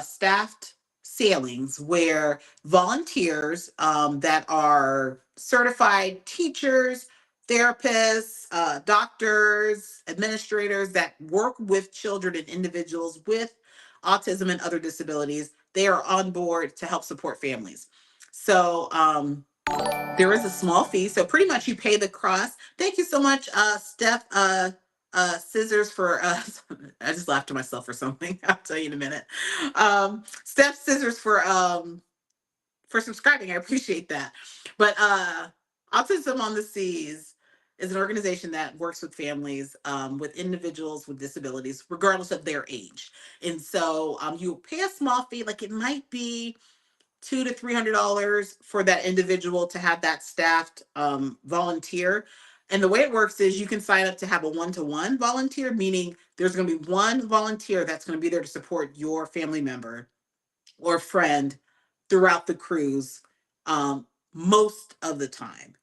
staffed sailings where volunteers that are certified teachers, therapists, doctors, administrators that work with children and individuals with autism and other disabilities, they are on board to help support families. So there is a small fee. So pretty much you pay the cost. Thank you so much, Steph. Scissors for I just laughed to myself for something. I'll tell you in a minute. Steph Scissors for subscribing. I appreciate that. But Autism on the Seas is an organization that works with families, with individuals with disabilities, regardless of their age. And so you pay a small fee, like it might be $200 to $300 for that individual to have that staffed volunteer. And the way it works is you can sign up to have a one-to-one volunteer, meaning there's going to be one volunteer that's going to be there to support your family member or friend throughout the cruise, most of the time.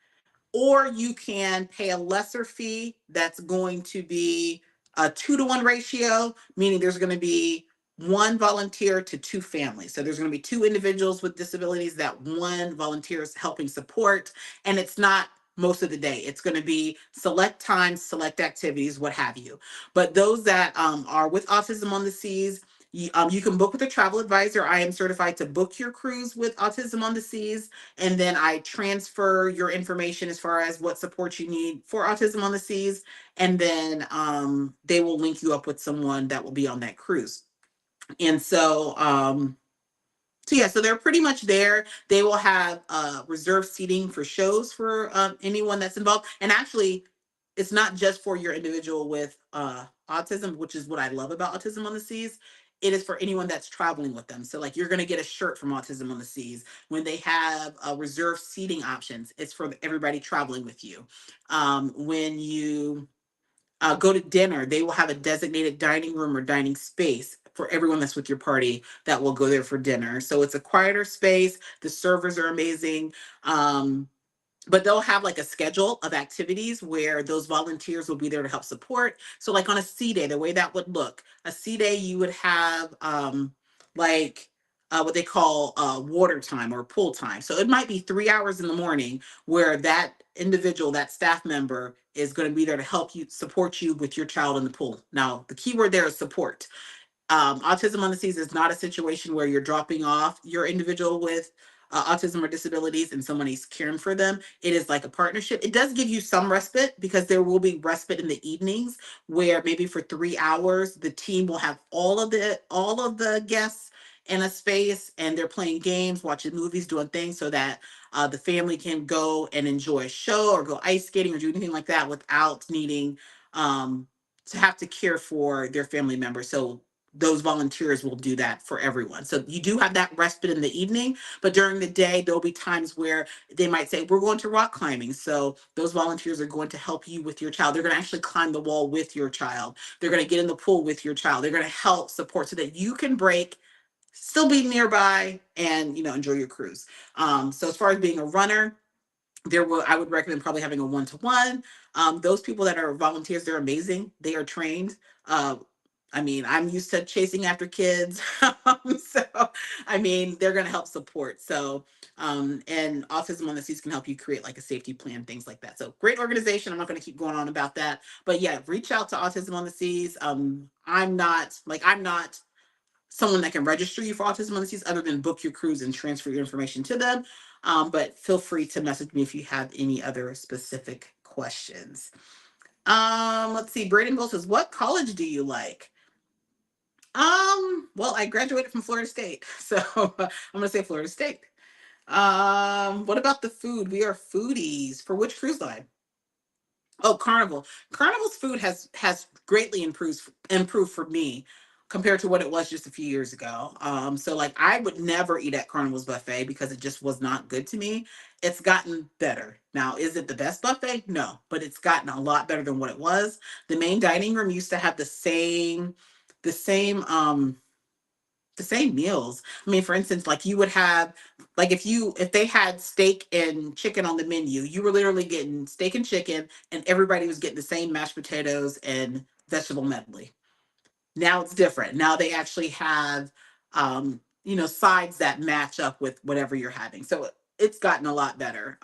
Or you can pay a lesser fee that's going to be a 2-to-1 ratio, meaning there's going to be one volunteer to two families. So there's going to be two individuals with disabilities that one volunteer is helping support. And it's not most of the day. It's going to be select times, select activities, what have you. But those that are with Autism on the Seas, you can book with a travel advisor. I am certified to book your cruise with Autism on the Seas, and then I transfer your information as far as what support you need for Autism on the Seas, and then they will link you up with someone that will be on that cruise. And so yeah, so they're pretty much there. They will have reserved seating for shows for anyone that's involved. And actually, it's not just for your individual with autism, which is what I love about Autism on the Seas. It is for anyone that's traveling with them. So like you're going to get a shirt from Autism on the Seas. When they have reserved seating options, it's for everybody traveling with you. When you go to dinner, they will have a designated dining room or dining space for everyone that's with your party that will go there for dinner. So it's a quieter space. The servers are amazing. But they'll have like a schedule of activities where those volunteers will be there to help support. So like on a sea day, the way that would look, a sea day, you would have like what they call water time or pool time. So it might be 3 hours in the morning where that individual, that staff member is going to be there to help you support you with your child in the pool. Now, the key word there is support. Autism on the Seas is not a situation where you're dropping off your individual with autism or disabilities and somebody's caring for them. It is like a partnership. It does give you some respite because there will be respite in the evenings where maybe for 3 hours the team will have all of the guests in a space and they're playing games, watching movies, doing things so that the family can go and enjoy a show or go ice skating or do anything like that without needing to have to care for their family members. So those volunteers will do that for everyone. So you do have that respite in the evening, but during the day, there'll be times where they might say, we're going to rock climbing. So those volunteers are going to help you with your child. They're going to actually climb the wall with your child. They're going to get in the pool with your child. They're going to help support so that you can break, still be nearby and, enjoy your cruise. So as far as being a runner, I would recommend probably having a one-to-one. Those people that are volunteers, they're amazing. They are trained. Uh, I'm used to chasing after kids. So, they're going to help support. So, and Autism on the Seas can help you create like a safety plan, things like that. So, great organization. I'm not going to keep going on about that. But yeah, reach out to Autism on the Seas. I'm not someone that can register you for Autism on the Seas other than book your cruise and transfer your information to them. But feel free to message me if you have any other specific questions. Let's see. Braden Gold says, what college do you like? Well, I graduated from Florida State, so I'm gonna say Florida State. What about the food? We are foodies. For which cruise line? Oh, Carnival. Carnival's food has greatly improved for me compared to what it was just a few years ago. So like I would never eat at Carnival's buffet because it just was not good to me. It's gotten better. Now, is it the best buffet? No, but it's gotten a lot better than what it was. The main dining room used to have the same the same meals. For instance, like you would have, like if they had steak and chicken on the menu, you were literally getting steak and chicken, and everybody was getting the same mashed potatoes and vegetable medley. Now it's different. Now they actually have sides that match up with whatever you're having. So it's gotten a lot better.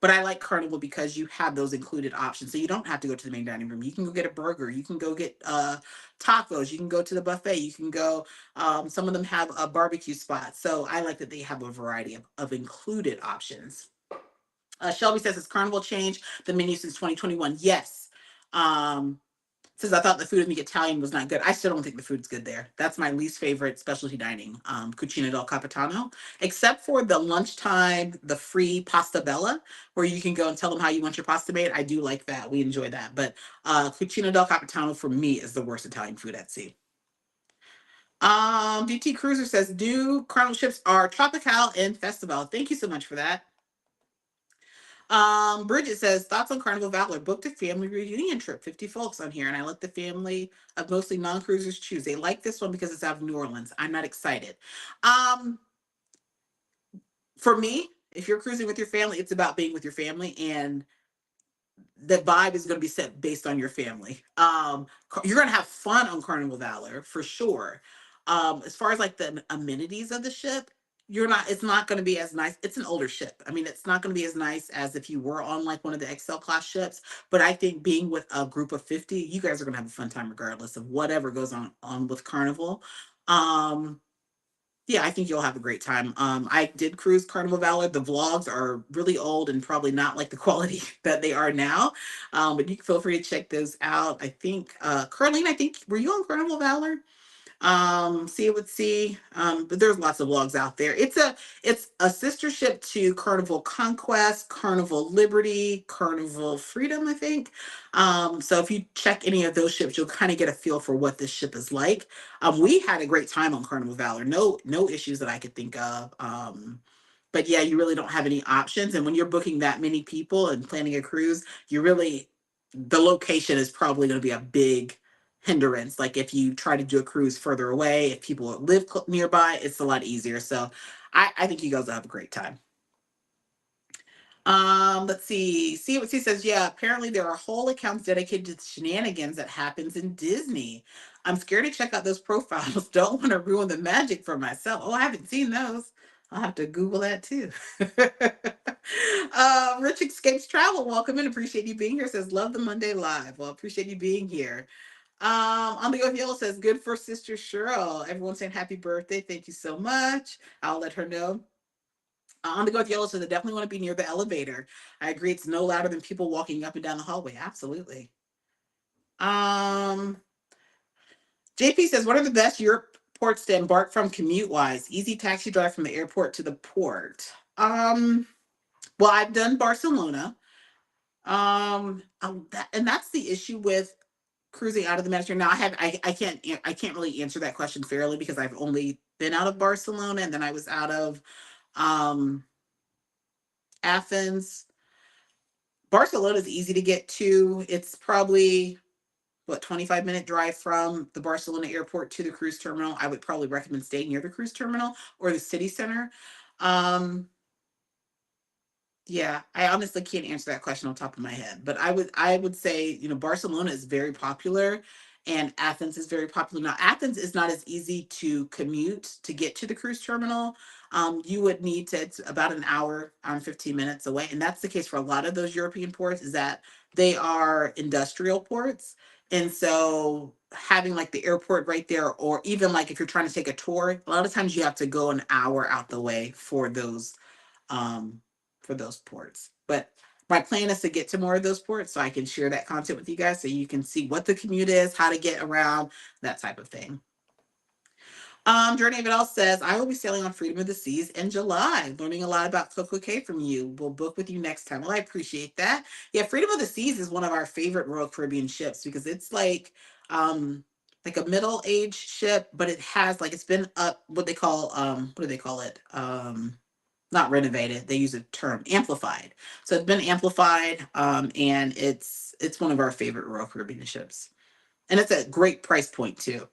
But I like Carnival because you have those included options. So you don't have to go to the main dining room. You can go get a burger. You can go get tacos. You can go to the buffet. You can go, some of them have a barbecue spot. So I like that they have a variety of included options. Shelby says, has Carnival changed the menu since 2021? Yes. Says, I thought the food in the Italian was not good. I still don't think the food's good there. That's my least favorite specialty dining, Cucina del Capitano, except for the lunchtime, the free pasta bella, where you can go and tell them how you want your pasta made. I do like that. We enjoy that. But Cucina del Capitano for me is the worst Italian food at sea. DT Cruiser says, new Carnival ships are Tropical and Festival. Thank you so much for that. Bridget says, thoughts on Carnival Valor. Booked a family reunion trip, 50 folks on here, and I let the family of mostly non-cruisers choose. They like this one because it's out of New Orleans. I'm not excited. For me, if you're cruising with your family, it's about being with your family, and the vibe is going to be set based on your family. You're going to have fun on Carnival Valor for sure. As far as like the amenities of the ship, it's not going to be as nice. It's an older ship. I mean, it's not going to be as nice as if you were on like one of the XL class ships. But I think being with a group of 50, you guys are going to have a fun time regardless of whatever goes on with Carnival. Yeah, I think you'll have a great time. I did cruise Carnival Valor. The vlogs are really old and probably not like the quality that they are now. But you can feel free to check those out. I think, Carlene, were you on Carnival Valor? See it with C. But there's lots of vlogs out there. It's a sister ship to Carnival Conquest, Carnival Liberty, Carnival Freedom, I think. So if you check any of those ships, you'll kind of get a feel for what this ship is like. We had a great time on Carnival Valor. No issues that I could think of. But yeah, you really don't have any options. And when you're booking that many people and planning a cruise, the location is probably going to be a big hindrance. Like if you try to do a cruise further away, if people live nearby, it's a lot easier. So I think you guys will have a great time. Let's see. See what she says. Yeah, apparently there are whole accounts dedicated to shenanigans that happens in Disney. I'm scared to check out those profiles. Don't want to ruin the magic for myself. Oh, I haven't seen those. I'll have to Google that too. Rich Escapes Travel, welcome in. Appreciate you being here. Says, love the Monday Live. Well, appreciate you being here. On the Go Yellow says, good for Sister Cheryl. Everyone saying happy birthday. Thank you so much. I'll let her know. On the Go with Yellow says, I definitely want to be near the elevator. I agree. It's no louder than people walking up and down the hallway. Absolutely. JP says, what are the best airports to embark from commute-wise? Easy taxi drive from the airport to the port. Well, I've done Barcelona. And that's the issue with cruising out of the Mediterranean. Now I can't really answer that question fairly because I've only been out of Barcelona, and then I was out of Athens. Barcelona is easy to get to. It's probably 25-minute drive from the Barcelona airport to the cruise terminal. I would probably recommend staying near the cruise terminal or the city center. Yeah, I honestly can't answer that question on top of my head, but I would say, Barcelona is very popular and Athens is very popular. Now, Athens is not as easy to commute to get to the cruise terminal. You would need to, it's about an hour, 15 minutes away. And that's the case for a lot of those European ports, is that they are industrial ports. And so having like the airport right there, or even like if you're trying to take a tour, a lot of times you have to go an hour out the way um, for those ports. But my plan is to get to more of those ports so I can share that content with you guys so you can see what the commute is, how to get around, that type of thing. Journey of It All says, I will be sailing on Freedom of the Seas in July, learning a lot about Coco Cay from you. We'll book with you next time. Well, I appreciate that. Yeah, Freedom of the Seas is one of our favorite Royal Caribbean ships because it's like a middle-aged ship, but it has it's been up what do they call it? Not renovated. They use a term, amplified. So it's been amplified, and it's one of our favorite Royal Caribbean ships, and it's a great price point too.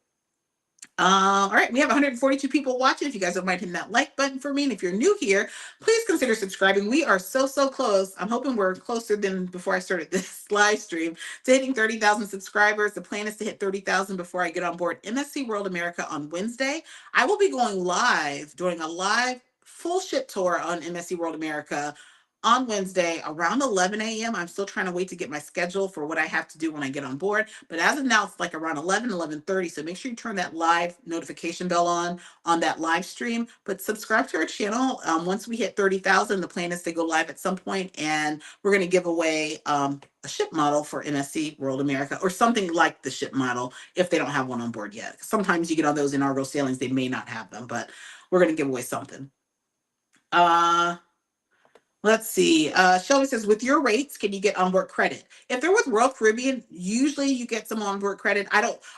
All right, we have 142 people watching. If you guys don't mind hitting that like button for me, and if you're new here, please consider subscribing. We are so close. I'm hoping we're closer than before I started this live stream to hitting 30,000 subscribers. The plan is to hit 30,000 before I get on board MSC World America on Wednesday. I will be going live, doing a live full ship tour on MSC World America on Wednesday around 11 a.m. I'm still trying to wait to get my schedule for what I have to do when I get on board. But as of now, it's like around 11, 11:30. So make sure you turn that live notification bell on that live stream. But subscribe to our channel. Once we hit 30,000, the plan is to go live at some point, and we're going to give away a ship model for MSC World America, or something like the ship model if they don't have one on board yet. Sometimes you get on those in Argo sailings, they may not have them, but we're going to give away something. Let's see. Shelby says, with your rates, can you get onboard credit? If they're with Royal Caribbean, usually you get some onboard credit.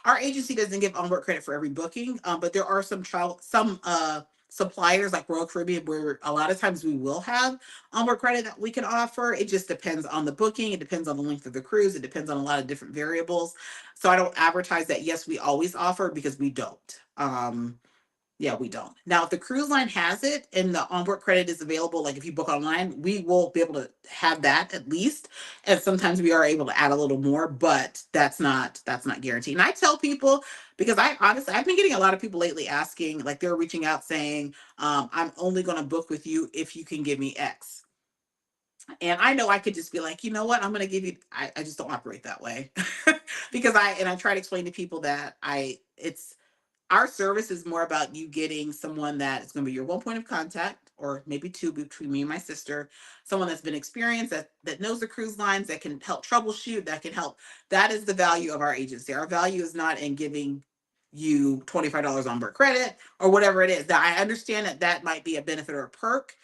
Our agency doesn't give onboard credit for every booking, but there are some suppliers like Royal Caribbean where a lot of times we will have onboard credit that we can offer. It just depends on the booking. It depends on the length of the cruise. It depends on a lot of different variables. So I don't advertise that, yes, we always offer, because we don't. Yeah, we don't. Now, if the cruise line has it and the onboard credit is available, like if you book online, we will be able to have that at least. And sometimes we are able to add a little more, but that's not guaranteed. And I tell people, because I've been getting a lot of people lately asking, like they're reaching out saying, I'm only going to book with you if you can give me X. And I know I could just be like, you know what, I'm going to give you, I just don't operate that way. Because I try to explain to people that it's, our service is more about you getting someone that is going to be your one point of contact, or maybe two between me and my sister, someone that's been experienced, that knows the cruise lines, that can help troubleshoot, that can help. That is the value of our agency. Our value is not in giving you $25 on board credit or whatever it is. That I understand that might be a benefit or a perk,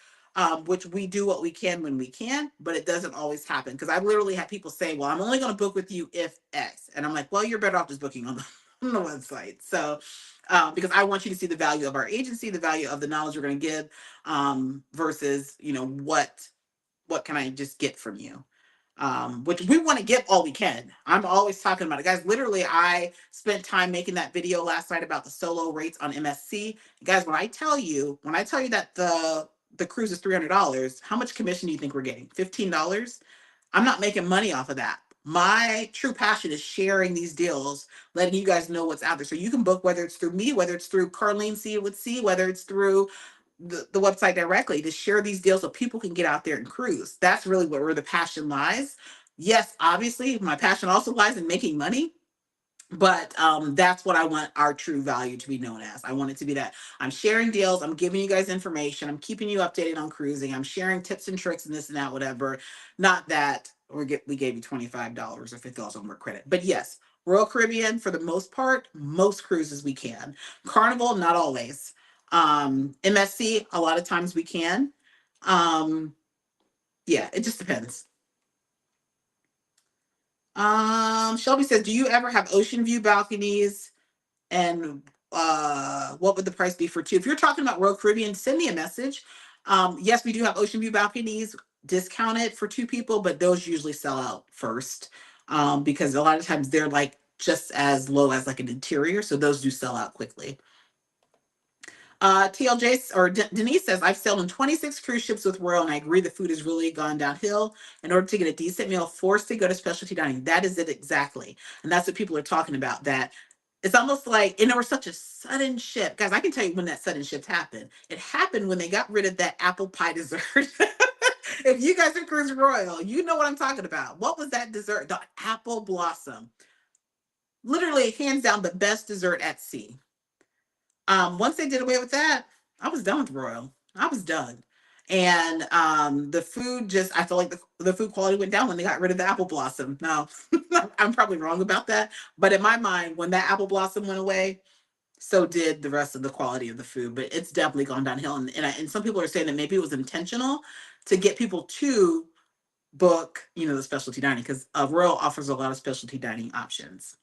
which we do what we can when we can, but it doesn't always happen. Because I've literally had people say, well, I'm only going to book with you if X. And I'm like, well, you're better off just booking on on the website. So, because I want you to see the value of our agency, the value of the knowledge we're going to give, versus, what can I just get from you? Which we want to get all we can. I'm always talking about it. Guys, literally, I spent time making that video last night about the solo rates on MSC. Guys, when I tell you that the cruise is $300, how much commission do you think we're getting? $15? I'm not making money off of that. My true passion is sharing these deals, letting you guys know what's out there. So you can book, whether it's through me, whether it's through Carlene C with C, whether it's through the website directly, to share these deals so people can get out there and cruise. That's really where the passion lies. Yes, obviously, my passion also lies in making money, but that's what I want our true value to be known as. I want it to be that I'm sharing deals, I'm giving you guys information, I'm keeping you updated on cruising, I'm sharing tips and tricks and this and that, whatever. Not that we gave you $25 or $50 on more credit. But yes, Royal Caribbean, for the most part, most cruises we can. Carnival, not always. MSC, a lot of times we can. Um, yeah, it just depends. Shelby says, do you ever have ocean view balconies? And what would the price be for two? If you're talking about Royal Caribbean, send me a message. Yes, we do have ocean view balconies discounted for two people, but those usually sell out first, because a lot of times they're like just as low as like an interior, so those do sell out quickly. TLJ or Denise says, I've sailed on 26 cruise ships with Royal, and I agree the food has really gone downhill. In order to get a decent meal, forced to go to specialty dining. That is it exactly. And that's what people are talking about, that it's almost like, and there was such a sudden shift. Guys, I can tell you when that sudden shift happened. It happened when they got rid of that apple pie dessert. If you guys are Cruise Royal, you know what I'm talking about. What was that dessert? The apple blossom. Literally, hands down, the best dessert at sea. Once they did away with that, I was done with Royal. I was done. And the food just, I feel like the food quality went down when they got rid of the apple blossom. Now, I'm probably wrong about that. But in my mind, when that apple blossom went away, so did the rest of the quality of the food. But it's definitely gone downhill. And some people are saying that maybe it was intentional to get people to book, the specialty dining, because Royal offers a lot of specialty dining options.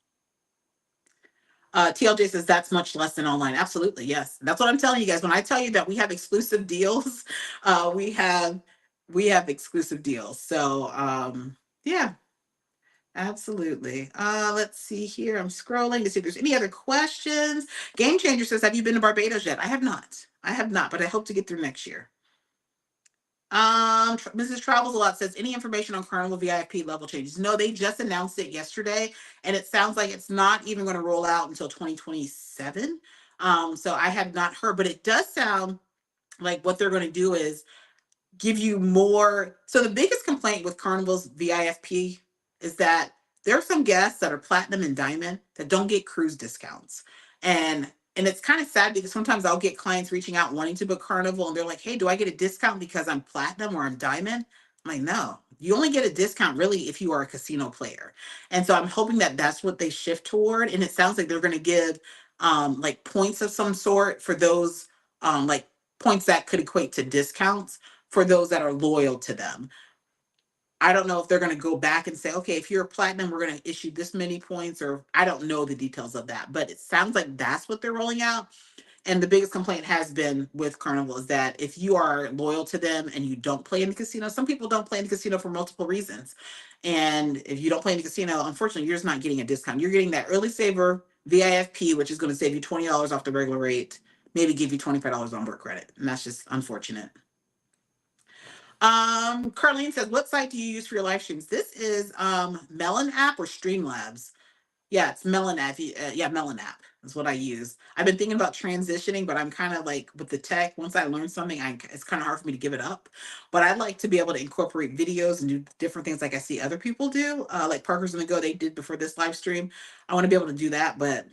TLJ says that's much less than online. Absolutely, yes. That's what I'm telling you guys. When I tell you that we have exclusive deals, we have exclusive deals. So yeah. Absolutely. Let's see here. I'm scrolling to see if there's any other questions. Game Changer says, have you been to Barbados yet? I have not. I have not, but I hope to get through next year. Mrs. Travels a Lot says, any information on Carnival VIP level changes? No, they just announced it yesterday, and it sounds like it's not even going to roll out until 2027. So I have not heard, but it does sound like what they're going to do is give you more. So the biggest complaint with Carnival's VIFP is that there are some guests that are platinum and diamond that don't get cruise discounts. And it's kind of sad because sometimes I'll get clients reaching out wanting to book Carnival and they're like, "Hey, do I get a discount because I'm platinum or I'm diamond?" I'm like, "No. You only get a discount really if you are a casino player." And so I'm hoping that that's what they shift toward, and it sounds like they're going to give like points of some sort for those like points that could equate to discounts for those that are loyal to them. I don't know if they're going to go back and say, okay, if you're a platinum, we're going to issue this many points, or I don't know the details of that, but it sounds like that's what they're rolling out. And the biggest complaint has been with Carnival is that if you are loyal to them and you don't play in the casino, some people don't play in the casino for multiple reasons. And if you don't play in the casino, unfortunately, you're just not getting a discount. You're getting that early saver VIFP, which is going to save you $20 off the regular rate, maybe give you $25 on board credit. And that's just unfortunate. Carlene says, what site do you use for your live streams? This is Melon app or Streamlabs. Yeah, it's Melon app. Yeah, Melon app is what I use. I've been thinking about transitioning, but I'm kind of like with the tech. Once I learn something, it's kind of hard for me to give it up. But I'd like to be able to incorporate videos and do different things like I see other people do, like Parker's Gonna Go. They did before this live stream. I want to be able to do that, but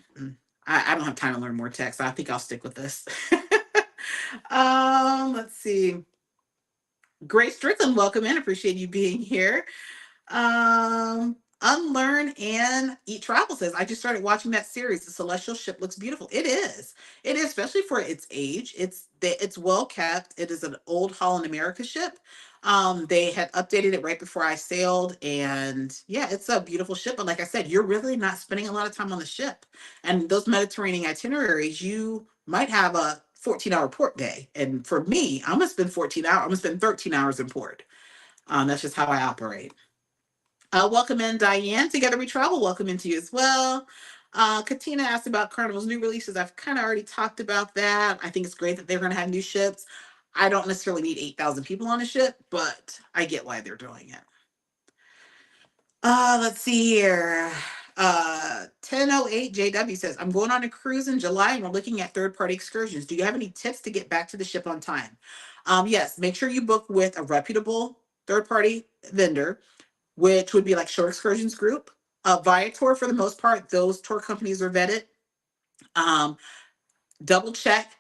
I don't have time to learn more tech, so I think I'll stick with this. Let's see. Grace Strickland, welcome in. Appreciate you being here. Unlearn and Eat Travel says, I just started watching that series. The Celestial Ship looks beautiful. It is. It is, especially for its age. It's well kept. It is an old Holland America ship. They had updated it right before I sailed, and yeah, it's a beautiful ship. But like I said, you're really not spending a lot of time on the ship. And those Mediterranean itineraries, you might have a 14-hour port day. And for me, I'm gonna spend 14 hours, I'm gonna spend 13 hours in port. That's just how I operate. Welcome in, Diane. Together We Travel. Welcome into you as well. Katina asked about Carnival's new releases. I've kind of already talked about that. I think it's great that they're going to have new ships. I don't necessarily need 8,000 people on a ship, but I get why they're doing it. Let's see here. 1008 JW says, I'm going on a cruise in July and we're looking at third-party excursions. Do you have any tips to get back to the ship on time? Yes, make sure you book with a reputable third-party vendor, which would be like Shore Excursions Group. Viator, for the most part, those tour companies are vetted. Double check.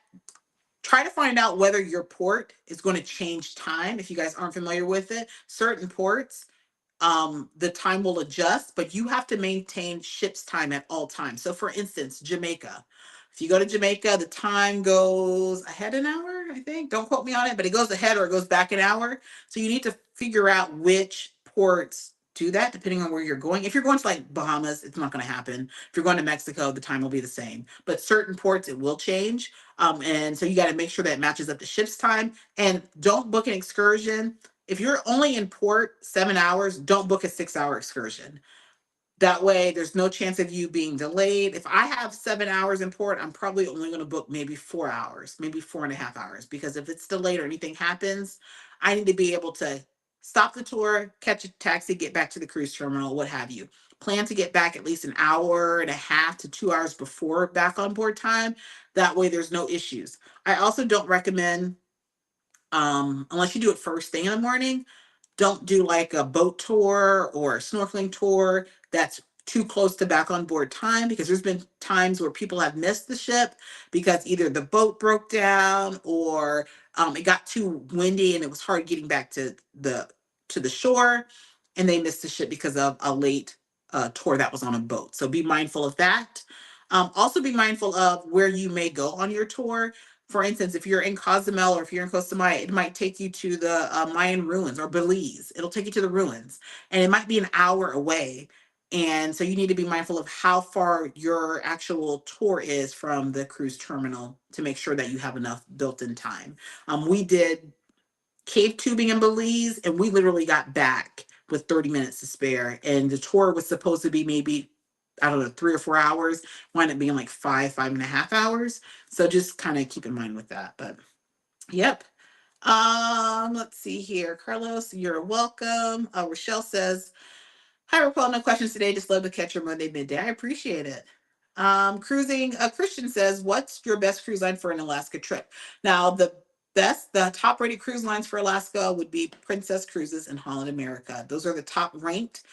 Try to find out whether your port is going to change time. If you guys aren't familiar with it, certain ports, the time will adjust, but you have to maintain ship's time at all times. So for instance, Jamaica. If you go to Jamaica, the time goes ahead an hour, I think. Don't quote me on it, but it goes ahead or it goes back an hour. So you need to figure out which ports do that depending on where you're going. If you're going to like Bahamas, it's not going to happen. If you're going to Mexico, the time will be the same. But certain ports, it will change. And so you got to make sure that it matches up the ship's time. And don't book an excursion if you're only in port 7 hours, don't book a 6-hour excursion. That way, there's no chance of you being delayed. If I have 7 hours in port, I'm probably only going to book maybe 4 hours, maybe 4.5 hours, because if it's delayed or anything happens, I need to be able to stop the tour, catch a taxi, get back to the cruise terminal, what have you. Plan to get back at least an hour and a half to 2 hours before back on board time. That way, there's no issues. I also don't recommend unless you do it first thing in the morning, don't do like a boat tour or a snorkeling tour that's too close to back on board time, because there's been times where people have missed the ship because either the boat broke down or it got too windy and it was hard getting back to the shore, and they missed the ship because of a late tour that was on a boat. So be mindful of that. Also be mindful of where you may go on your tour. For instance, if you're in Cozumel or if you're in Costa Maya, it might take you to the Mayan ruins, or Belize. It'll take you to the ruins, and it might be an hour away. And so you need to be mindful of how far your actual tour is from the cruise terminal to make sure that you have enough built-in time. We did cave tubing in Belize, and we literally got back with 30 minutes to spare. And the tour was supposed to be maybe, I don't know, 3 or 4 hours, wound up being like 5.5 hours. So just kind of keep in mind with that. But yep. Let's see here. Carlos, you're welcome. Rochelle says, hi, RacQuelle. No questions today. Just love to catch your Monday midday. I appreciate it. Cruising. Christian says, what's your best cruise line for an Alaska trip? Now, the top rated cruise lines for Alaska would be Princess Cruises and Holland America. Those are the top ranked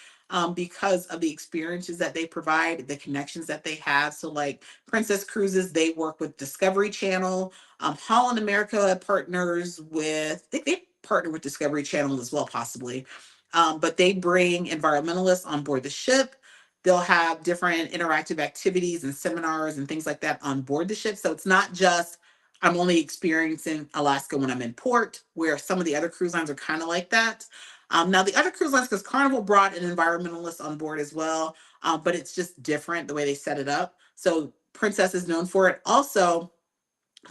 because of the experiences that they provide, the connections that they have. So, like Princess Cruises, they work with Discovery Channel. Holland America partners with, I think they partner with Discovery Channel as well, possibly. But they bring environmentalists on board the ship. They'll have different interactive activities and seminars and things like that on board the ship. So it's not just I'm only experiencing Alaska when I'm in port, where some of the other cruise lines are kind of like that. Now, the other cruise lines, because Carnival brought an environmentalist on board as well, but it's just different the way they set it up. So Princess is known for it. Also,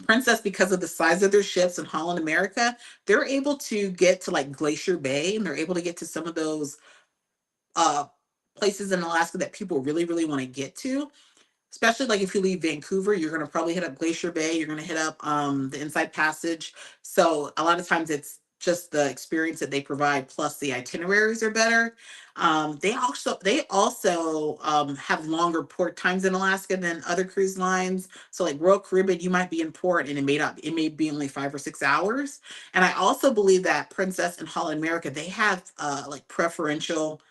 Princess, because of the size of their ships in Holland America, they're able to get to like Glacier Bay, and they're able to get to some of those uh, places in Alaska that people really, really want to get to. Especially like if you leave Vancouver, you're going to probably hit up Glacier Bay. You're going to hit up the Inside Passage. So a lot of times it's just the experience that they provide, plus the itineraries are better. They also have longer port times in Alaska than other cruise lines. So like Royal Caribbean, you might be in port and it may be only 5 or 6 hours. And I also believe that Princess and Holland America, they have like preferential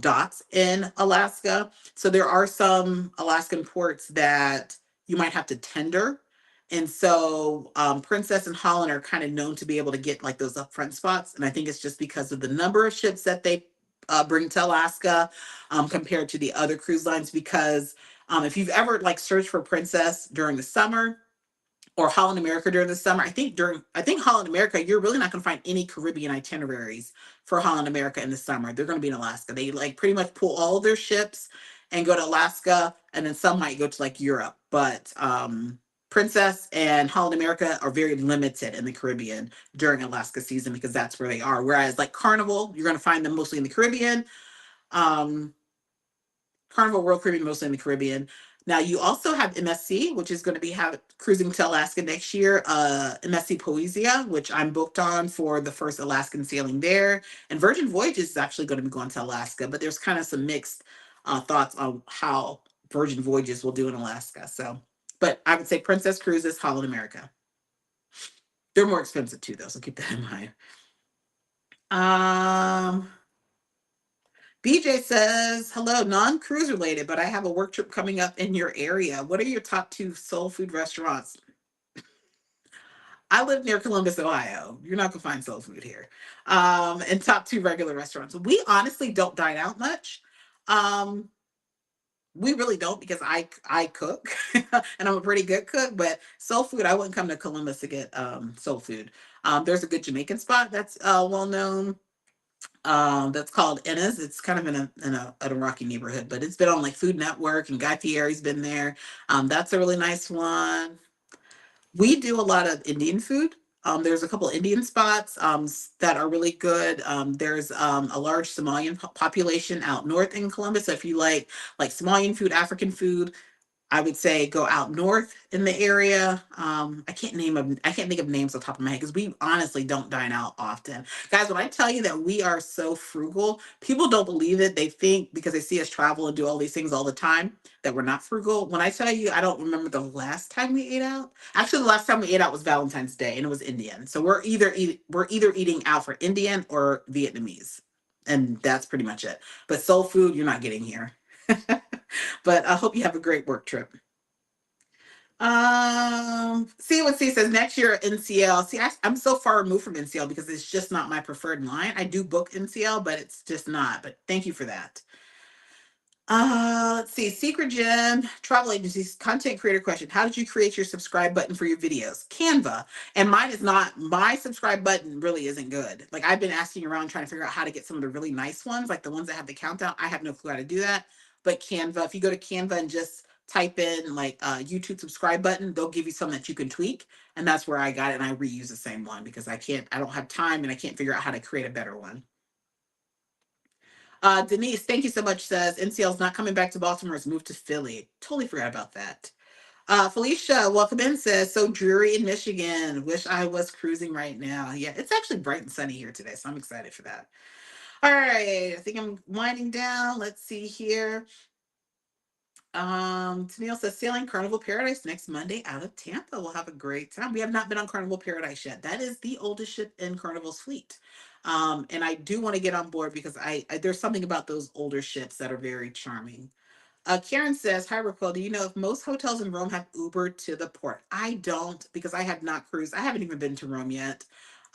docks in Alaska. So there are some Alaskan ports that you might have to tender. And so Princess and Holland are kind of known to be able to get like those upfront spots. And I think it's just because of the number of ships that they bring to Alaska compared to the other cruise lines. Because if you've ever like searched for Princess during the summer, or Holland America during the summer. I think Holland America, you're really not going to find any Caribbean itineraries for Holland America in the summer. They're going to be in Alaska. They like pretty much pull all of their ships and go to Alaska, and then some might go to like Europe. But Princess and Holland America are very limited in the Caribbean during Alaska season because that's where they are. Whereas like Carnival, you're going to find them mostly in the Caribbean. Um, Carnival World Caribbean, mostly in the Caribbean. Now you also have MSC, which is going to be cruising to Alaska next year. MSC Poesia, which I'm booked on for the first Alaskan sailing there, and Virgin Voyages is actually going to be going to Alaska. But there's kind of some mixed thoughts on how Virgin Voyages will do in Alaska. So, but I would say Princess Cruises, Holland America. They're more expensive too, though, so keep that in mind. BJ says, hello, non-cruise related, but I have a work trip coming up in your area. What are your top 2 soul food restaurants? I live near Columbus, Ohio. You're not gonna find soul food here. And top 2 regular restaurants. We honestly don't dine out much. Um, we really don't because I cook and I'm a pretty good cook, but soul food, I wouldn't come to Columbus to get soul food. There's a good Jamaican spot that's well known, that's called Ennis. It's kind of in a rocky neighborhood, but it's been on like Food Network, and Guy Fieri's been there. That's a really nice one. We do a lot of Indian food. There's a couple Indian spots that are really good. There's a large Somalian population out north in Columbus. So if you like Somalian food, African food, I would say go out north in the area. I can't think of names off the top of my head because we honestly don't dine out often. Guys, when I tell you that we are so frugal, people don't believe it. They think because they see us travel and do all these things all the time that we're not frugal. When I tell you, I don't remember the last time we ate out. Actually, the last time we ate out was Valentine's Day, and it was Indian. So we're either eating out for Indian or Vietnamese, and that's pretty much it. But soul food, you're not getting here. But I hope you have a great work trip. See what C says next year NCL. See, I'm so far removed from NCL because it's just not my preferred line. I do book NCL, but it's just not. But thank you for that. Let's see. Secret Gem, travel agencies, content creator question. How did you create your subscribe button for your videos? Canva. And mine is not, my subscribe button really isn't good. Like I've been asking around trying to figure out how to get some of the really nice ones, like the ones that have the countdown. I have no clue how to do that. But Canva, if you go to Canva and just type in like YouTube subscribe button, they'll give you some that you can tweak. And that's where I got it. And I reuse the same one because I don't have time and I can't figure out how to create a better one. Denise, thank you so much, says NCL's not coming back to Baltimore. It's moved to Philly. Totally forgot about that. Felicia, welcome in, says, so dreary in Michigan. Wish I was cruising right now. Yeah, it's actually bright and sunny here today, so I'm excited for that. All right, I think I'm winding down. Let's see here. Tennille says sailing Carnival Paradise next Monday out of Tampa. We'll have a great time. We have not been on Carnival Paradise yet. That is the oldest ship in Carnival's fleet. And I do want to get on board because I there's something about those older ships that are very charming. Karen says, hi, RacQuelle. Do you know if most hotels in Rome have Uber to the port? I don't because I have not cruised. I haven't even been to Rome yet.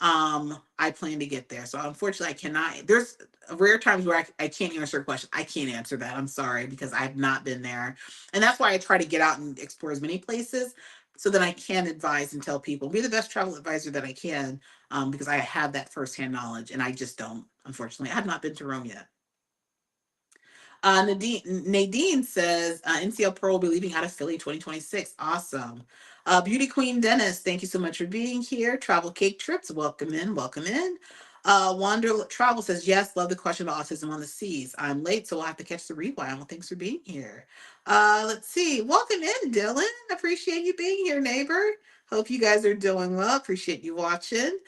I plan to get there. So unfortunately, I cannot. There's rare times where I can't answer a question. I can't answer that. I'm sorry because I've not been there. And that's why I try to get out and explore as many places so that I can advise and tell people, be the best travel advisor that I can, because I have that firsthand knowledge and I just don't, unfortunately. I have not been to Rome yet. Nadine says NCL Pearl will be leaving out of Philly 2026. Awesome. Beauty Queen Dennis, thank you so much for being here. Travel Cake Trips, welcome in, welcome in. Wander Travel says, yes, love the question about autism on the seas. I'm late, so we'll have to catch the rewind. Well, thanks for being here. Let's see. Welcome in, Dylan. Appreciate you being here, neighbor. Hope you guys are doing well. Appreciate you watching.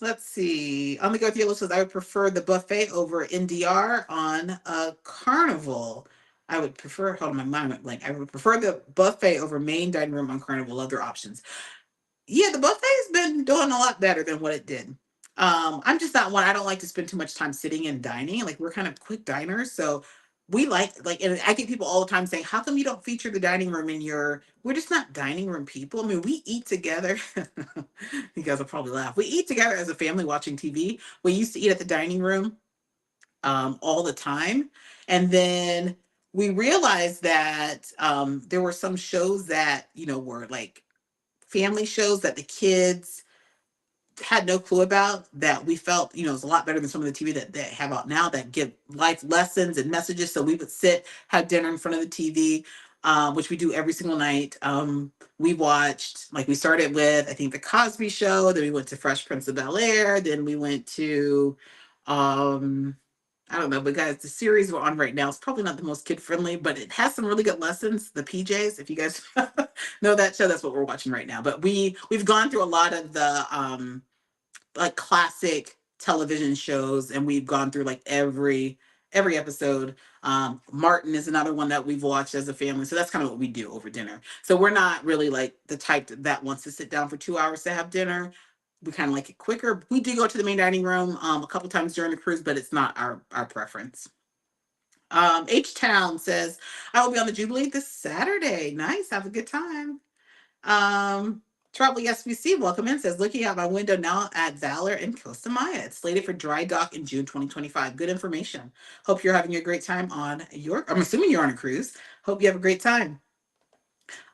Let's see. On the Go with Yellow says, I would prefer the buffet over NDR on a Carnival. I would prefer, hold on, my mind went blank. I would prefer the buffet over main dining room on Carnival, other options. Yeah, the buffet's been doing a lot better than what it did. I'm just not one. I don't like to spend too much time sitting and dining. Like we're kind of quick diners, so we like, and I get people all the time saying, "How come you don't feature the dining room in your?" We're just not dining room people. I mean, we eat together. You guys will probably laugh. We eat together as a family watching TV. We used to eat at the dining room all the time, and then we realized that there were some shows that were like family shows that the kids had no clue about that we felt is a lot better than some of the TV that they have out now that give life lessons and messages. So we would sit, have dinner in front of the TV, which we do every single night. We watched, like, we started with, I think, the Cosby Show, then we went to Fresh Prince of Bel-Air, then we went to I don't know, but guys, the series we're on right now is probably not the most kid friendly, but it has some really good lessons. The PJs, if you guys know that show, that's what we're watching right now. But we've gone through a lot of the like classic television shows, and we've gone through like every episode. Martin is another one that we've watched as a family, so that's kind of what we do over dinner. So we're not really like the type that wants to sit down for 2 hours to have dinner. We kind of like it quicker. We do go to the main dining room a couple times during the cruise, but it's not our preference. H Town says, I will be on the Jubilee this Saturday. Nice, have a good time. Travel SVC, welcome in, says, looking out my window now at Valor and Costa Maya. It's slated for dry dock in June 2025. Good information. Hope you're having a great time on I'm assuming you're on a cruise. Hope you have a great time.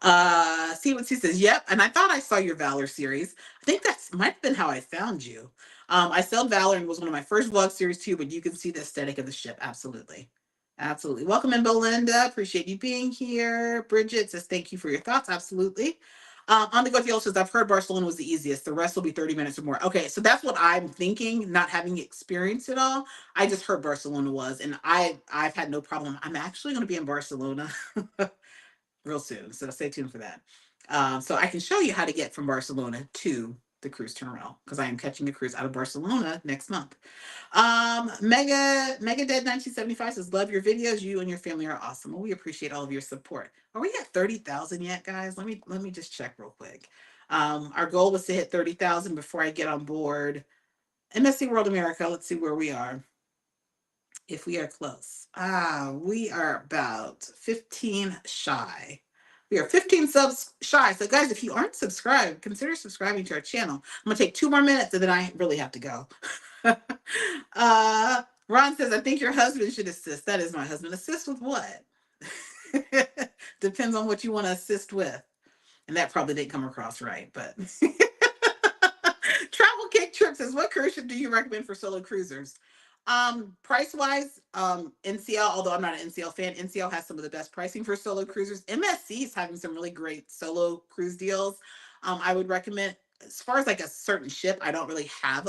See what she says. Yep. And I thought I saw your Valor series. I think that's might have been how I found you. I sailed Valor and was one of my first vlog series too, but you can see the aesthetic of the ship. Absolutely. Absolutely. Welcome in, Belinda. Appreciate you being here. Bridget says, thank you for your thoughts. Absolutely. On the Go Field says, I've heard Barcelona was the easiest. The rest will be 30 minutes or more. Okay, so that's what I'm thinking, not having experienced it all. I just heard Barcelona was, and I've had no problem. I'm actually going to be in Barcelona real soon, so stay tuned for that. So I can show you how to get from Barcelona to the cruise terminal because I am catching a cruise out of Barcelona next month. Mega Dead 1975 says, love your videos. You and your family are awesome. Well, we appreciate all of your support. Are we at 30,000 yet, guys? Let me just check real quick. Our goal was to hit 30,000 before I get on board MSC World America. Let's see where we are. If we are close. We are about 15 shy. We are 15 subs shy. So guys, if you aren't subscribed, consider subscribing to our channel. I'm gonna take 2 more minutes and then I really have to go. Ron says, I think your husband should assist. That is my husband. Assist with what? Depends on what you want to assist with. And that probably didn't come across right, but Travel Cake Trip says, what cruise ship do you recommend for solo cruisers? Price wise, NCL, although I'm not an NCL fan, NCL has some of the best pricing for solo cruisers. MSC is having some really great solo cruise deals. I would recommend, as far as like a certain ship, I don't really have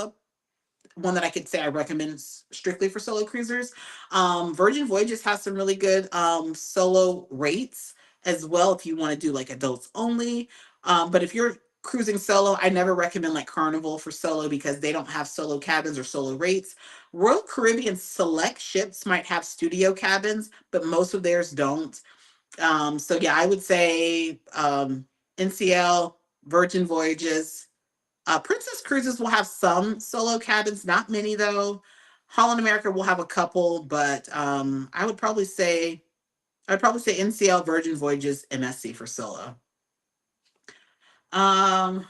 one that I could say I recommend strictly for solo cruisers. Virgin Voyages has some really good solo rates as well if you want to do like adults only. But if you're cruising solo, I never recommend like Carnival for solo because they don't have solo cabins or solo rates. Royal Caribbean select ships might have studio cabins, but most of theirs don't. So yeah, I would say NCL, Virgin Voyages, Princess Cruises will have some solo cabins, not many though. Holland America will have a couple, but I'd probably say NCL, Virgin Voyages, MSC for solo. Um,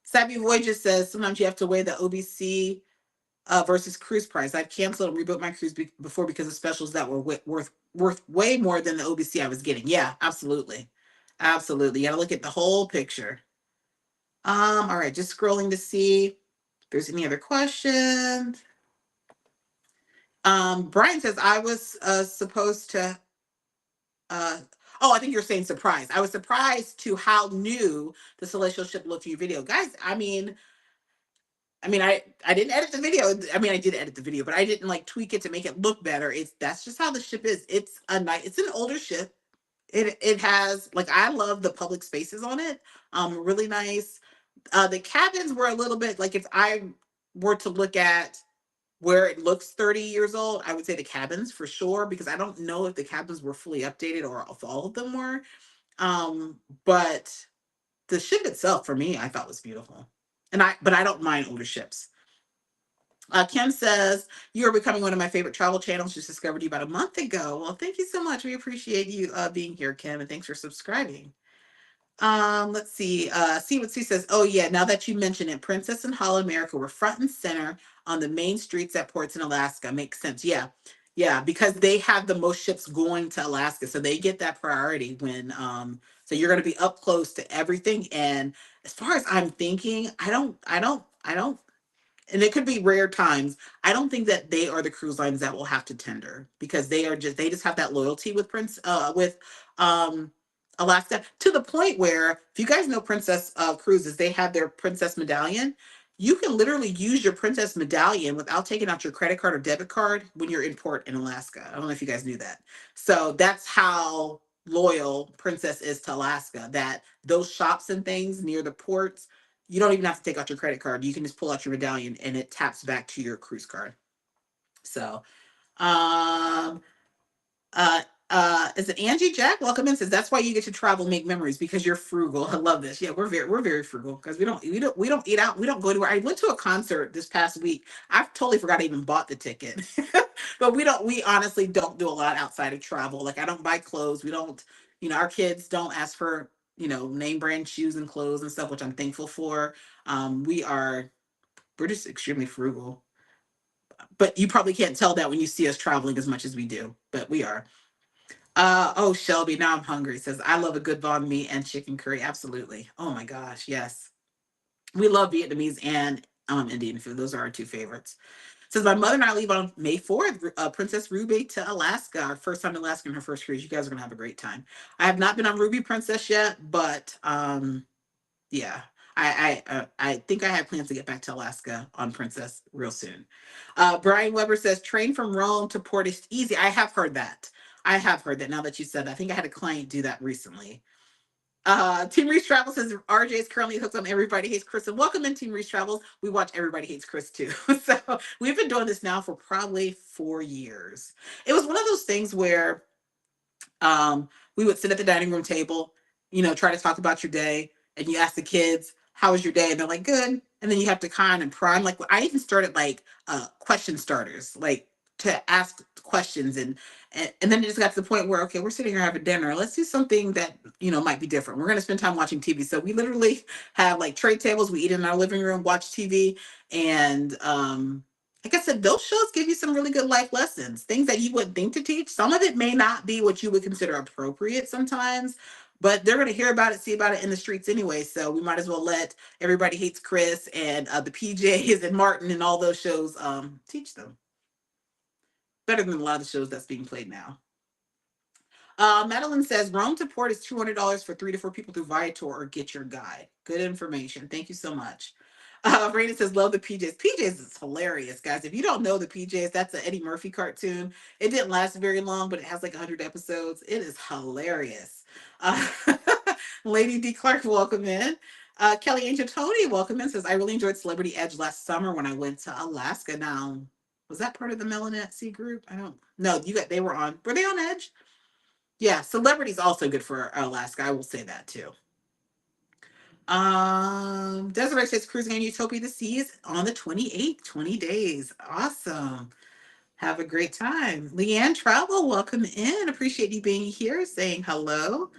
Savvy Voyages says sometimes you have to weigh the OBC versus cruise price. I've canceled and rebooked my cruise before because of specials that were worth way more than the OBC I was getting. Yeah, absolutely, absolutely. You got to look at the whole picture. All right, just scrolling to see if there's any other questions. Brian says I was supposed to. Uh, oh, I think you're saying surprised. I was surprised to how new the celestial ship looked in your video, guys. I didn't edit the video. I mean, I did edit the video, but I didn't like tweak it to make it look better. That's just how the ship is. It's an older ship. It has like I love the public spaces on it. Really nice. The cabins were a little bit like if I were to look at where it looks 30 years old, I would say the cabins for sure, because I don't know if the cabins were fully updated or if all of them were. But the ship itself for me, I thought was beautiful. But I don't mind older ships. Kim says, you are becoming one of my favorite travel channels. Just discovered you about a month ago. Well, thank you so much. We appreciate you being here, Kim, and thanks for subscribing. Let's see. See what C says. Oh yeah, now that you mention it, Princess and Holland America were front and center on the main streets at ports in Alaska. Makes sense. Yeah. Yeah, because they have the most ships going to Alaska. So they get that priority when so you're gonna be up close to everything. And as far as I'm thinking, I don't and it could be rare times. I don't think that they are the cruise lines that will have to tender because they just have that loyalty with with um Alaska to the point where if you guys know Princess Cruises, they have their Princess Medallion. You can literally use your Princess Medallion without taking out your credit card or debit card when you're in port in Alaska. I don't know if you guys knew that. So that's how loyal Princess is to Alaska, that those shops and things near the ports, you don't even have to take out your credit card. You can just pull out your medallion and it taps back to your cruise card. So, um, uh, is it Angie Jack? Welcome in. Says that's why you get to travel, make memories because you're frugal. I love this. Yeah, we're very frugal because we don't eat out. We don't go to. I went to a concert this past week. I totally forgot I even bought the ticket, but we honestly don't do a lot outside of travel. Like I don't buy clothes. We don't. Our kids don't ask for name brand shoes and clothes and stuff, which I'm thankful for. We're just extremely frugal. But you probably can't tell that when you see us traveling as much as we do, but we are. Oh, Shelby, now I'm hungry. Says, I love a good banh mi and chicken curry. Absolutely. Oh my gosh, yes. We love Vietnamese and Indian food. Those are our two favorites. Says, my mother and I leave on May 4th, Princess Ruby to Alaska. Our first time in Alaska and her first cruise. You guys are going to have a great time. I have not been on Ruby Princess yet, but yeah. I think I have plans to get back to Alaska on Princess real soon. Brian Weber says train from Rome to Port is easy. I have heard that. I have heard that now that you said that. I think I had a client do that recently. Team Reese Travel says RJ is currently hooked on Everybody Hates Chris. And welcome in Team Reese Travels. We watch Everybody Hates Chris too. So we've been doing this now for probably 4 years. It was one of those things where we would sit at the dining room table, try to talk about your day, and you ask the kids, "How was your day?" And they're like, "Good." And then you have to kind of prime. Like I even started like question starters, like to ask questions, and then it just got to the point where okay, we're sitting here having dinner. Let's do something that might be different. We're going to spend time watching TV. So we literally have like tray tables. We eat in our living room, watch TV, and like I said, those shows give you some really good life lessons, things that you wouldn't think to teach. Some of it may not be what you would consider appropriate sometimes, but they're going to hear about it, see about it in the streets anyway. So we might as well let Everybody Hates Chris and the PJs and Martin and all those shows teach them better than a lot of the shows that's being played now. Madeline says Rome to Port is $200 for 3 to 4 people through Viator or get your guide. Good information. Thank you so much. Raina says, love the PJs. PJs is hilarious, guys. If you don't know the PJs, that's an Eddie Murphy cartoon. It didn't last very long, but it has like 100 episodes. It is hilarious. Uh, Lady D. Clark, welcome in. Kelly Angel Tony, welcome in, says, I really enjoyed Celebrity Edge last summer when I went to Alaska. Now, was that part of the Melanet C group? I don't know. They were were they on Edge? Yeah, Celebrity's also good for Alaska. I will say that too. Desiree says cruising on Utopia the Seas on the 28th, 20 days. Awesome. Have a great time. Leanne Travel, welcome in. Appreciate you being here, saying hello.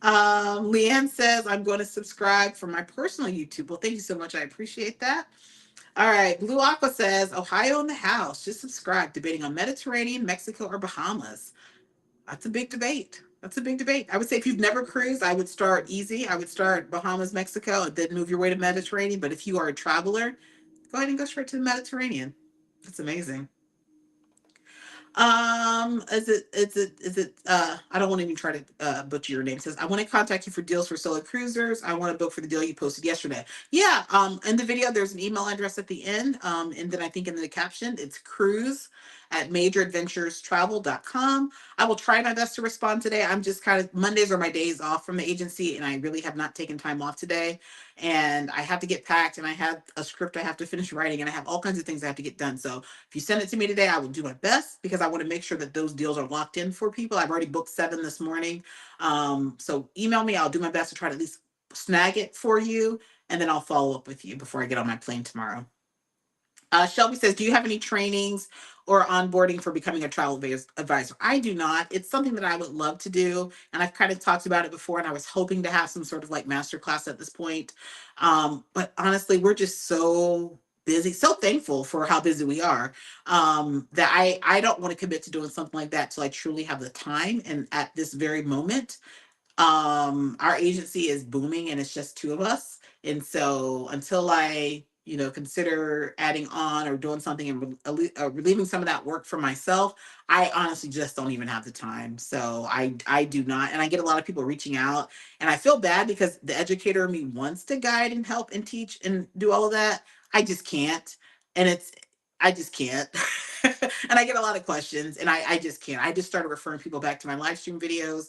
Leanne says, I'm going to subscribe for my personal YouTube. Well, thank you so much. I appreciate that. All right. Blue Aqua says, Ohio in the house. Just subscribe, debating on Mediterranean, Mexico, or Bahamas. That's a big debate. That's a big debate. I would say if you've never cruised, I would start easy. I would start Bahamas, Mexico, and then move your way to Mediterranean. But if you are a traveler, go ahead and go straight to the Mediterranean. That's amazing. I don't want to even try to butcher your name. It says, I want to contact you for deals for solo cruisers. I want to book for the deal you posted yesterday. Yeah, in the video, there's an email address at the end. And then I think in the caption, it's cruise@majoradventurestravel.com. I will try my best to respond today. I'm just kind of, Mondays are my days off from the agency, and I really have not taken time off today. And I have to get packed, and I have a script I have to finish writing, and I have all kinds of things I have to get done. So if you send it to me today, I will do my best because I want to make sure that those deals are locked in for people. I've already booked 7 this morning. So email me. I'll do my best to try to at least snag it for you, and then I'll follow up with you before I get on my plane tomorrow. Shelby says, do you have any trainings or onboarding for becoming a travel advisor? I do not. It's something that I would love to do. And I've kind of talked about it before, and I was hoping to have some sort of like masterclass at this point. But honestly, we're just so busy, so thankful for how busy we are, that I don't want to commit to doing something like that till I truly have the time. And at this very moment, our agency is booming and it's just 2 of us, and so until I consider adding on or doing something and relieving some of that work for myself, I honestly just don't even have the time. So I do not, and I get a lot of people reaching out, and I feel bad because the educator in me wants to guide and help and teach and do all of that. I just can't. And I just can't. And I get a lot of questions, and I just can't. I just started referring people back to my live stream videos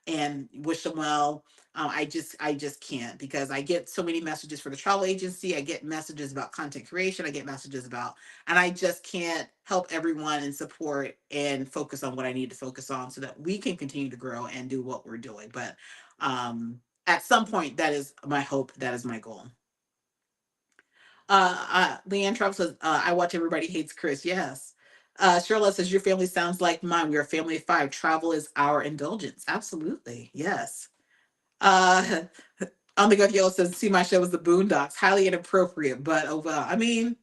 and wish them well. I just can't, because I get so many messages for the travel agency. I get messages about content creation. I get messages about, and I just can't help everyone and support and focus on what I need to focus on so that we can continue to grow and do what we're doing. But at some point, that is my hope. That is my goal. Leanne Trump says, I watch Everybody Hates Chris. Yes. Shirla says, your family sounds like mine. We are a family of 5. Travel is our indulgence. Absolutely. Yes. Uh, on the Go Yellow says, see, my show was the Boondocks. Highly inappropriate, but oh well. I mean,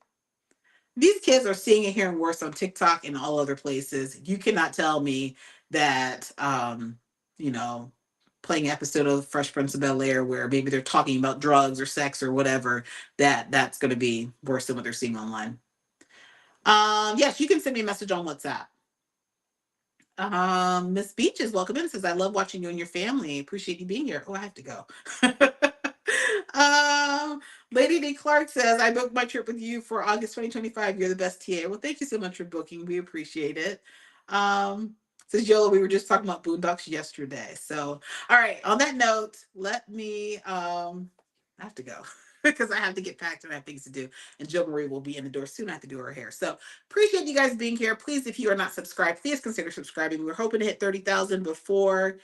these kids are seeing and hearing worse on TikTok and all other places. You cannot tell me that, you know, playing an episode of Fresh Prince of Bel-Air where maybe they're talking about drugs or sex or whatever, that's going to be worse than what they're seeing online. Yes, you can send me a message on WhatsApp. Miss Beaches, welcome in. Says, I love watching you and your family. Appreciate you being here. Oh, I have to go. um, Lady D. Clark says, I booked my trip with you for August 2025. You're the best TA. Well, thank you so much for booking. We appreciate it. Says Yola, we were just talking about Boondocks yesterday. So, all right, on that note, let me I have to go because I have to get packed and I have things to do. And Joe Marie will be in the door soon. I have to do her hair. So appreciate you guys being here. Please, if you are not subscribed, please consider subscribing. We're hoping to hit 30,000 before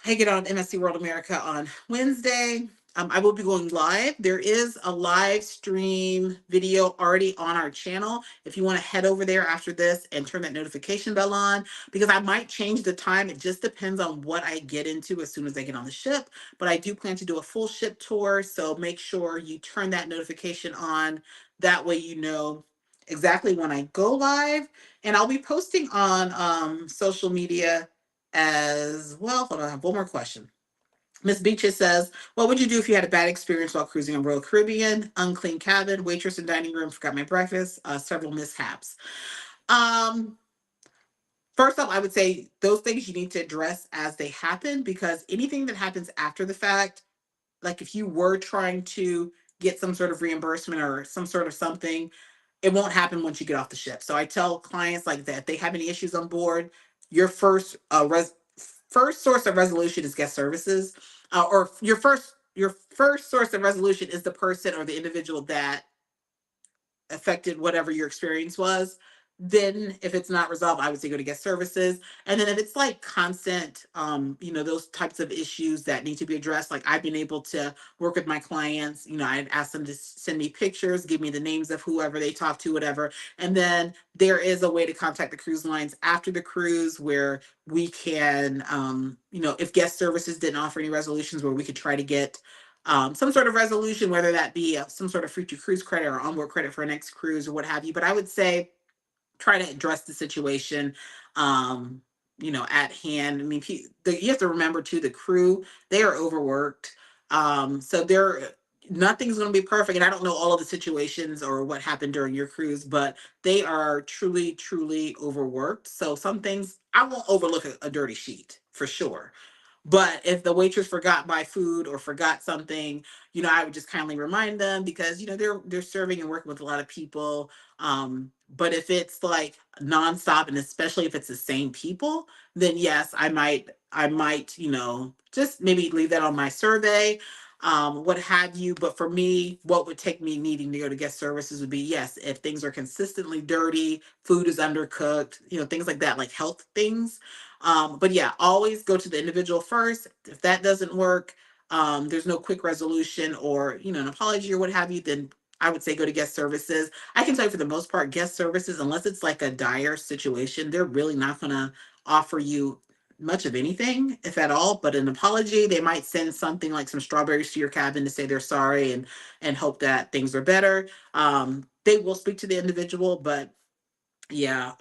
I get on MSC World America on Wednesday. I will be going live. There is a live stream video already on our channel. If you want to head over there after this and turn that notification bell on, because I might change the time. It just depends on what I get into as soon as I get on the ship. But I do plan to do a full ship tour. So make sure you turn that notification on. That way you know exactly when I go live. And I'll be posting on social media as well. Hold on, I have one more question. Miss Beaches says, what would you do if you had a bad experience while cruising on Royal Caribbean? Unclean cabin, waitress in dining room, forgot my breakfast, several mishaps. Um, First off, I would say those things you need to address as they happen, because anything that happens after the fact, like if you were trying to get some sort of reimbursement or some sort of something, it won't happen once you get off the ship. So I tell clients like that, if they have any issues on board, your first source of resolution is guest services, or your first source of resolution is the person or the individual that affected whatever your experience was. Then if it's not resolved, I would say go to guest services. And then if it's like constant, those types of issues that need to be addressed, like I've been able to work with my clients, I'd ask them to send me pictures, give me the names of whoever they talk to, whatever. And then there is a way to contact the cruise lines after the cruise where we can, if guest services didn't offer any resolutions, where we could try to get some sort of resolution, whether that be some sort of free to cruise credit or onboard credit for a next cruise or what have you. But I would say try to address the situation, um, at hand. I mean, you have to remember too, the crew, they are overworked. So nothing's going to be perfect. And I don't know all of the situations or what happened during your cruise, but they are truly, truly overworked. So some things I won't overlook a dirty sheet for sure. But if the waitress forgot my food or forgot something, I would just kindly remind them because, they're serving and working with a lot of people. But if it's like nonstop and especially if it's the same people, then yes, I might, just maybe leave that on my survey, what have you. But for me, what would take me needing to go to guest services would be, yes, if things are consistently dirty, food is undercooked, things like that, like health things. But yeah, always go to the individual first. If that doesn't work, there's no quick resolution or, an apology or what have you, then I would say go to guest services. I can tell you for the most part, guest services, unless it's like a dire situation, they're really not going to offer you much of anything, if at all. But an apology, they might send something like some strawberries to your cabin to say they're sorry and hope that things are better. They will speak to the individual, but yeah,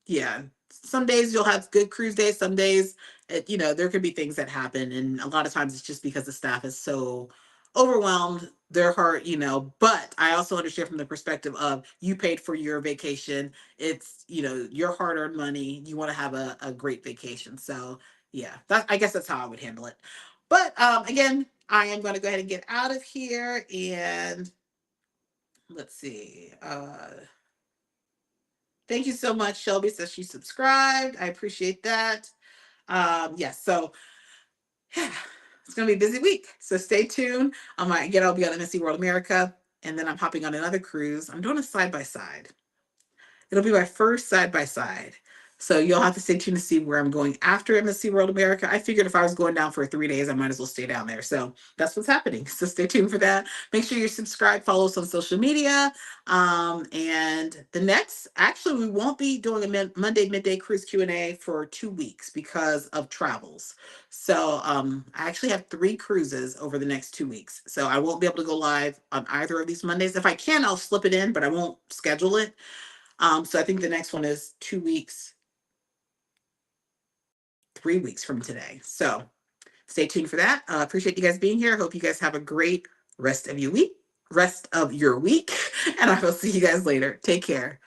yeah, some days you'll have good cruise days. Some days, there could be things that happen. And a lot of times it's just because the staff is so overwhelmed, their heart, but I also understand from the perspective of you paid for your vacation. It's, your hard earned money. You want to have a great vacation. So yeah, I guess that's how I would handle it. But again, I am going to go ahead and get out of here and let's see. Thank you so much. Shelby says she subscribed. I appreciate that. Yes, so yeah, it's gonna be a busy week. So stay tuned. Again, I'll be on MSC World America, and then I'm hopping on another cruise. I'm doing a side by side. It'll be my first side by side. So you'll have to stay tuned to see where I'm going after MSC World America. I figured if I was going down for 3 days, I might as well stay down there. So that's what's happening. So stay tuned for that. Make sure you're subscribed, follow us on social media. And actually, we won't be doing a Monday Midday Cruise Q&A for 2 weeks because of travels. So I actually have 3 cruises over the next 2 weeks. So I won't be able to go live on either of these Mondays. If I can, I'll slip it in, but I won't schedule it. So I think the next one is 2 weeks, 3 weeks from today. So stay tuned for that. Appreciate you guys being here. Hope you guys have a great rest of your week, and I will see you guys later. Take care.